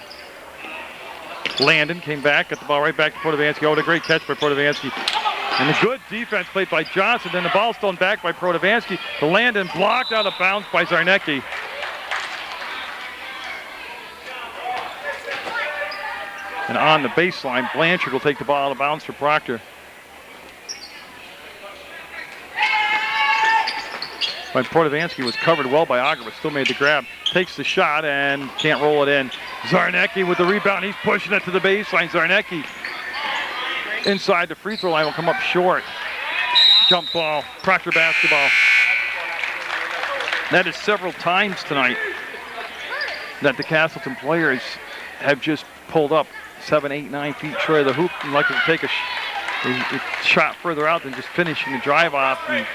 [SPEAKER 1] Landon came back, got the ball right back to Protovansky. Oh, what a great catch by Protovansky. And a good defense played by Johnson. Then the ball stolen back by Protovansky. The Landon blocked out of bounds by Zarnecki. And on the baseline, Blanchard will take the ball out of bounds for Proctor. But Protovansky was covered well by Auger, but still made the grab. Takes the shot and can't roll it in. Zarnecki with the rebound. He's pushing it to the baseline. Zarnecki inside the free throw line will come up short. Jump ball. Proctor basketball. That is several times tonight that the Castleton players have just pulled up 7, 8, 9 feet short of the hoop and like to take a shot further out than just finishing the drive off and,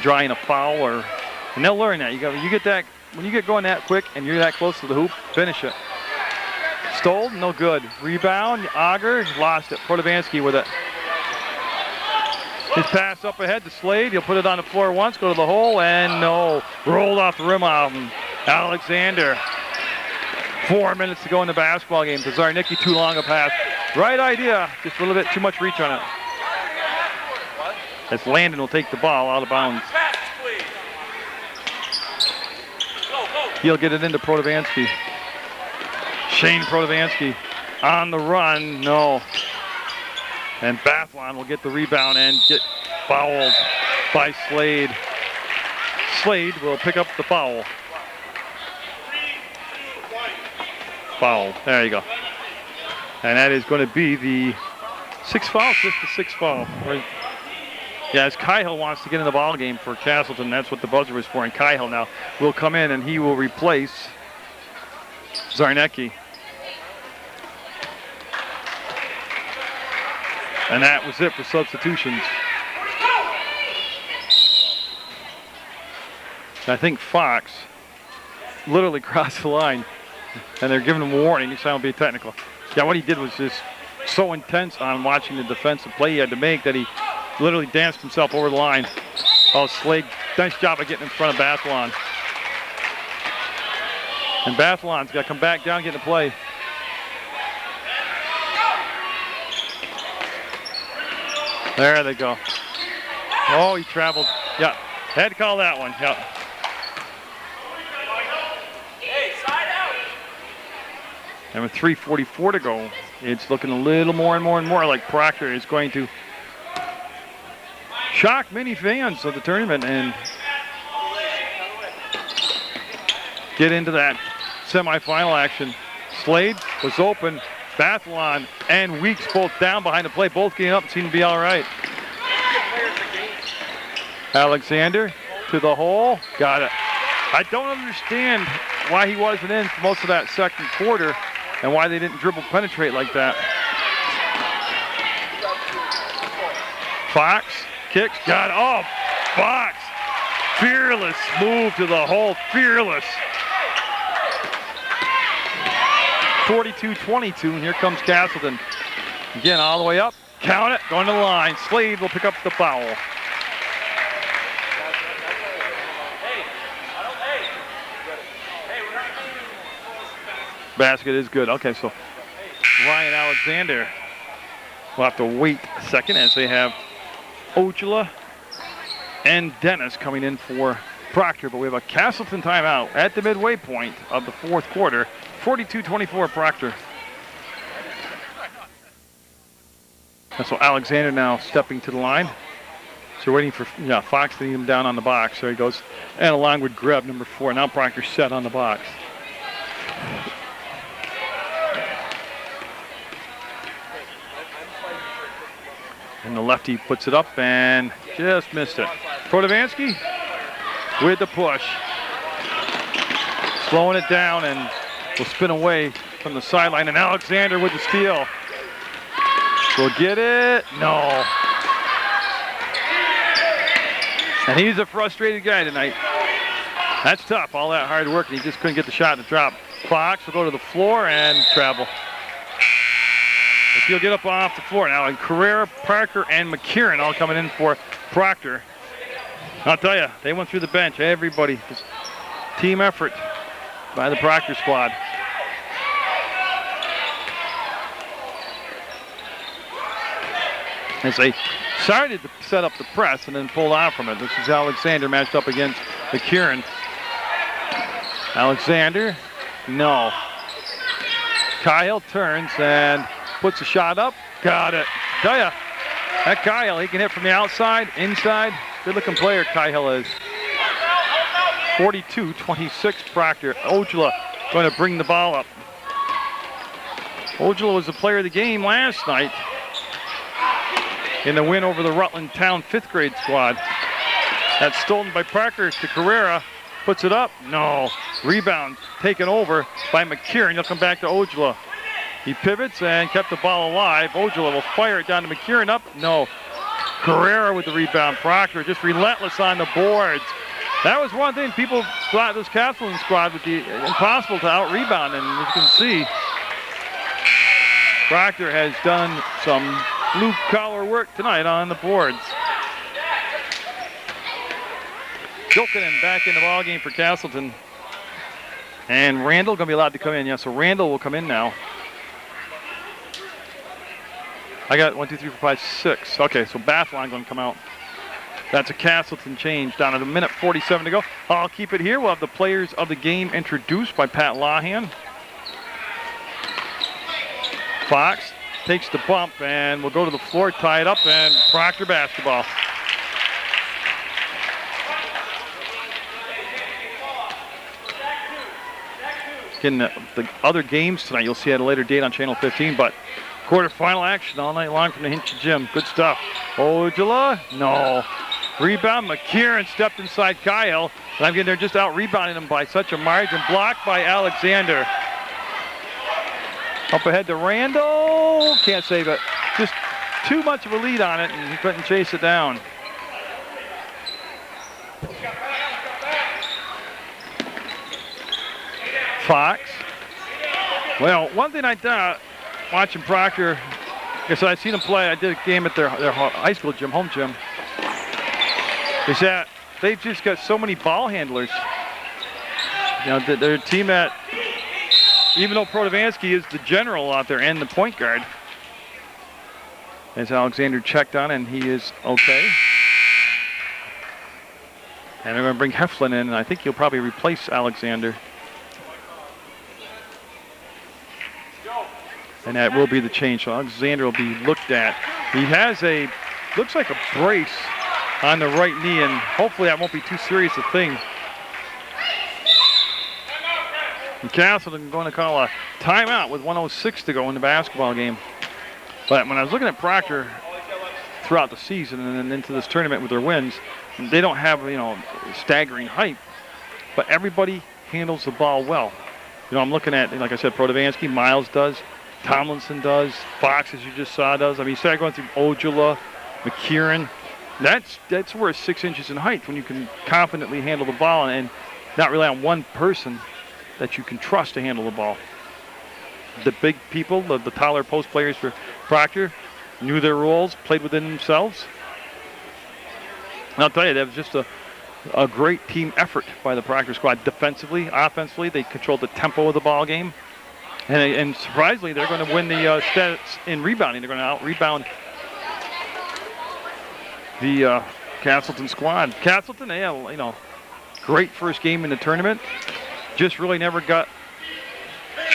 [SPEAKER 1] drawing a foul and they'll learn that. You get that when you get going that quick and you're that close to the hoop, finish it. Stole, no good. Rebound, Auger lost it. Protovansky with it. His pass up ahead to Slade. He'll put it on the floor once, go to the hole, and no. Rolled off the rim off him. Alexander. 4 minutes to go in the basketball game. To Zarnecki, too long a pass. Right idea, just a little bit too much reach on it. As Landon will take the ball out of bounds. He'll get it into Protovansky. Shane Protovansky on the run, no. And Bathlon will get the rebound and get fouled by Slade. Slade will pick up the foul. Foul, there you go. And that is going to be the 6th foul, just the 6th foul. Yeah, as Cahill wants to get in the ball game for Castleton, that's what the buzzer was for. And Cahill now will come in and he will replace Zarnecki. And that was it for substitutions. I think Fox literally crossed the line and they're giving him a warning. Next time will be technical. Yeah, what he did was just so intense on watching the defensive play he had to make that he literally danced himself over the line. Oh, Slade, nice job of getting in front of Bathlon. And Bathlon's got to come back down and get in the play. There they go. Oh, he traveled. Yeah, had to call that one. Yeah.
[SPEAKER 3] Hey, side out.
[SPEAKER 1] And with 3:44 to go, it's looking a little more and more and more like Proctor is going to shock many fans of the tournament and get into that semifinal action. Slade was open. Bathlon and Weeks both down behind the play, both getting up and seem to be all right. Alexander to the hole, got it. I don't understand why he wasn't in for most of that second quarter and why they didn't dribble penetrate like that. Fox kicks, got it. Oh, Fox, fearless move to the hole, fearless. 42-22, and here comes Castleton. Again, all the way up. Count it, going to the line. Slade will pick up the foul. Basket is good. Okay, so Ryan Alexander will have to wait a second as they have Ojala and Dennis coming in for Proctor, but we have a Castleton timeout at the midway point of the fourth quarter. 42-24 Proctor. And so Alexander now stepping to the line. So waiting for Fox to need him down on the box. There he goes. And along with Greb, number 4. Now Proctor set on the box. And the lefty puts it up and just missed it. Protovansky with the push. Slowing it down and will spin away from the sideline. And Alexander with the steal. Will get it? No. And he's a frustrated guy tonight. That's tough, all that hard work, and he just couldn't get the shot to drop. Fox will go to the floor and travel. But he'll get up off the floor now. And Carrera, Parker, and McKieran all coming in for Proctor. I'll tell you, they went through the bench. Everybody was team effort by the Proctor squad. As they started to set up the press and then pulled out from it. This is Alexander matched up against McKieran. Alexander, no. Kyle turns and puts a shot up. Got it. Tell ya, that Kyle, he can hit from the outside, inside. Good looking player Kyle is. 42-26 Proctor. Ojala going to bring the ball up. Ojala was the player of the game last night in the win over the Rutland Town 5th grade squad. That's stolen by Parker to Carrera. Puts it up. No. Rebound taken over by McKieran. He'll come back to Ojala. He pivots and kept the ball alive. Ojala will fire it down to McKieran. Up. No. Carrera with the rebound. Proctor just relentless on the boards. That was one thing people thought this Castleton squad would be impossible to out-rebound. And as you can see, Proctor has done some blue-collar work tonight on the boards. Jokinen back in the ballgame for Castleton. And Randall going to be allowed to come in. Yeah, so Randall will come in now. I got 1, 2, 3, 4, 5, 6. Okay, so Bathlon going to come out. That's a Castleton change down at a minute 47 to go. I'll keep it here. We'll have the players of the game introduced by Pat Lahan. Fox takes the bump and we'll go to the floor, tie it up, and Proctor basketball. Again, the other games tonight you'll see at a later date on Channel 15, but quarterfinal action all night long from the Hinchy Gym. Good stuff. Ojala, no. Rebound, McKieran stepped inside Kyle. And I'm getting there just out rebounding him by such a margin. Blocked by Alexander. Up ahead to Randall. Can't save it. Just too much of a lead on it, and he couldn't chase it down. Fox. Well, one thing I thought watching Proctor, like I said, I've seen them play. I did a game at their high school gym, home gym. Is that they've just got so many ball handlers. You know, they're a team that, even though Protovansky is the general out there and the point guard, as Alexander checked on, and he is okay. And they're going to bring Heflin in, and I think he'll probably replace Alexander. And that will be the change. So Alexander will be looked at. He has looks like a brace on the right knee, and hopefully that won't be too serious a thing. And Castleton going to call a timeout with 1:06 to go in the basketball game. But when I was looking at Proctor throughout the season and then into this tournament with their wins, they don't have, staggering height, but everybody handles the ball well. I'm looking at, like I said, Protovansky, Miles does, Tomlinson does, Fox, as you just saw, does. I mean, you start going through Ojala, McKieran. That's worth 6 inches in height when you can confidently handle the ball and not rely on one person that you can trust to handle the ball. The big people, the taller post players for Proctor, knew their roles, played within themselves. And I'll tell you, that was just a great team effort by the Proctor squad. Defensively, offensively, they controlled the tempo of the ball game. And surprisingly, they're going to win the stats in rebounding. They're going to out-rebound the Castleton squad. Castleton, great first game in the tournament. Just really never got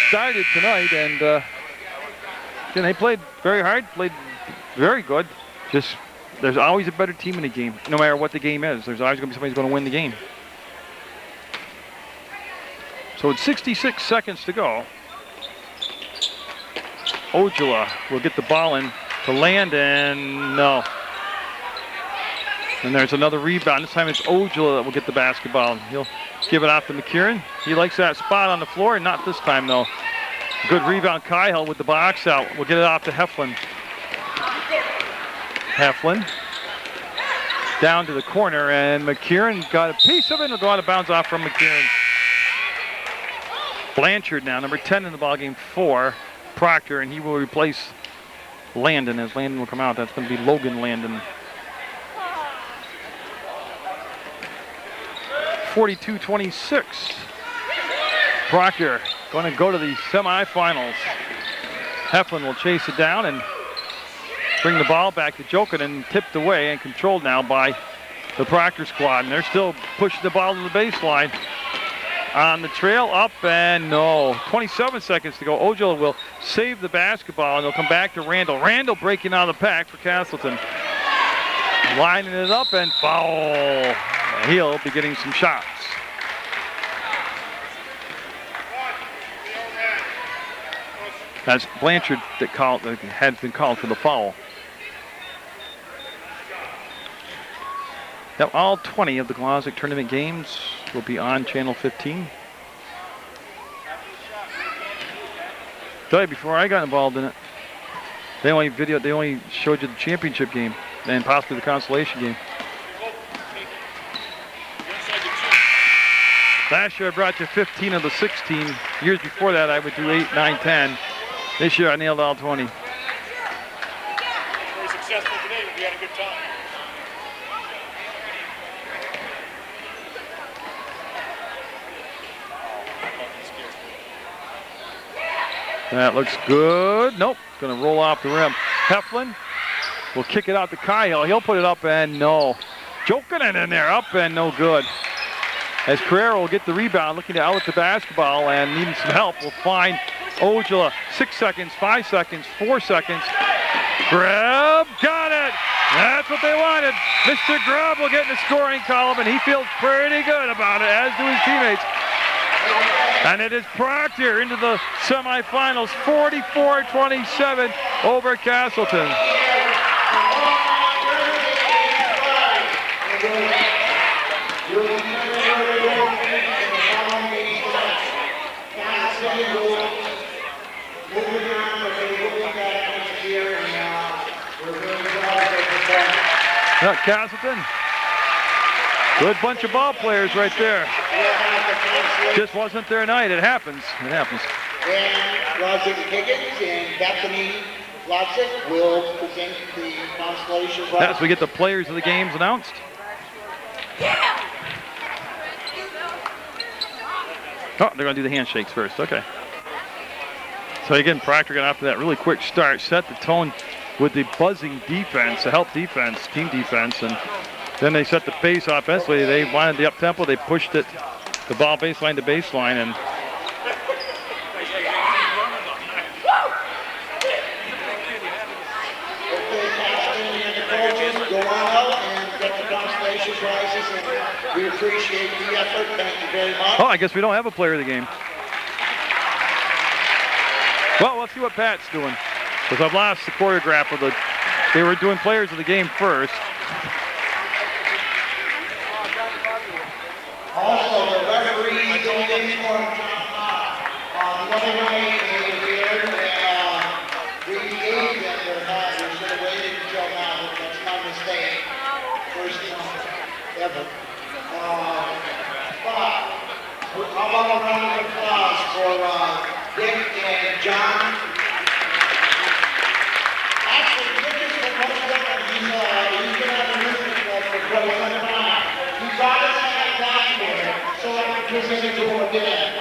[SPEAKER 1] started tonight. And they played very hard, played very good. Just there's always a better team in a game, no matter what the game is. There's always going to be somebody who's going to win the game. So it's 66 seconds to go. Ojala will get the ball in to land, and no. And there's another rebound. This time it's Ojala that will get the basketball. He'll give it off to McKieran. He likes that spot on the floor, not this time, though. Good rebound, Kyle with the box out. We'll get it off to Heflin. Heflin down to the corner, and McKieran got a piece of it. It'll go out of bounds off from McKieran. Blanchard now, number 10 in the ballgame for Proctor, and he will replace Landon as Landon will come out. That's going to be Logan Landon. 42-26. Proctor going to go to the semifinals. Heflin will chase it down and bring the ball back to Jokin, and tipped away and controlled now by the Proctor squad. And they're still pushing the ball to the baseline. On the trail, up and no. 27 seconds to go. Ojala will save the basketball, and they'll come back to Randall. Randall breaking out of the pack for Castleton. Lining it up and foul. He'll be getting some shots. That's Blanchard that had been called for the foul. Now all 20 of the Glodzik tournament games will be on Channel 15. Tell you, before I got involved in it, they only showed you the championship game and possibly the consolation game. Last year I brought you 15 of the 16. Years before that I would do 8, 9, 10. This year I nailed all 20.
[SPEAKER 3] Very successful today, but we had a good time.
[SPEAKER 1] That looks good. Nope, going to roll off the rim. Heflin will kick it out to Kyle. He'll put it up and no. Jokinen in there, up and no good. As Carrera will get the rebound, looking to outlet the basketball and needing some help, will find Ojala. 6 seconds, 5 seconds, 4 seconds. Grab, got it. That's what they wanted. Mr. Grubb will get in the scoring column, and he feels pretty good about it, as do his teammates. And it is Proctor into the semifinals, 44-27 over Castleton. Castleton, good bunch of ball players right there. Just wasn't their night. It happens. It happens.
[SPEAKER 2] And Glodzik Higgins and Bethany Glodzik will present the consolation prize.
[SPEAKER 1] As we get the players of the games announced. Oh, they're going to do the handshakes first. Okay. So again, Proctor got off to that really quick start, set the tone with the buzzing defense, the help defense, team defense, and then they set the pace offensively. They wanted the up-tempo. They pushed it, the ball baseline to baseline, and
[SPEAKER 2] go on out and get the consolation prizes, and we appreciate the effort. Thank you very much.
[SPEAKER 1] oh, I guess we don't have a player of the game. Well, let's see what Pat's doing, because I've lost the choreograph of they were doing players of the game first.
[SPEAKER 2] Also, the referee don't inform the other night they were here, we gave them their hat. We should have waited until now. That's my mistake. First time ever. But how about a round of applause for Dick and John? Actually, Dick is the most different. He's been on the music club for quite some time. He brought us that back here so I could present it to him again.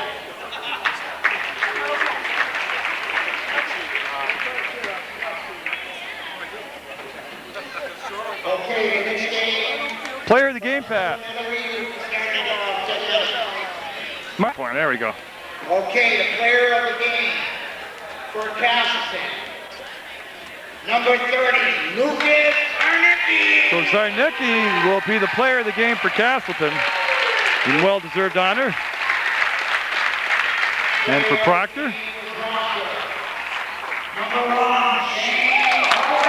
[SPEAKER 2] Okay, the next game.
[SPEAKER 1] Player of the game, Pat. My point. There we go.
[SPEAKER 2] Okay, the player of the game for Castleton. Number 30, Lucas Zarnicki.
[SPEAKER 1] So Zarnicki will be the player of the game for Castleton. In well-deserved honor. And for Proctor.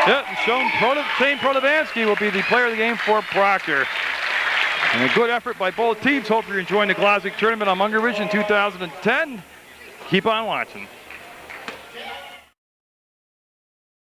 [SPEAKER 1] Yeah, Shane Protovansky will be the player of the game for Proctor. And a good effort by both teams. Hope you're enjoying the Glodzik tournament on Munger Ridge in 2010. Keep on watching.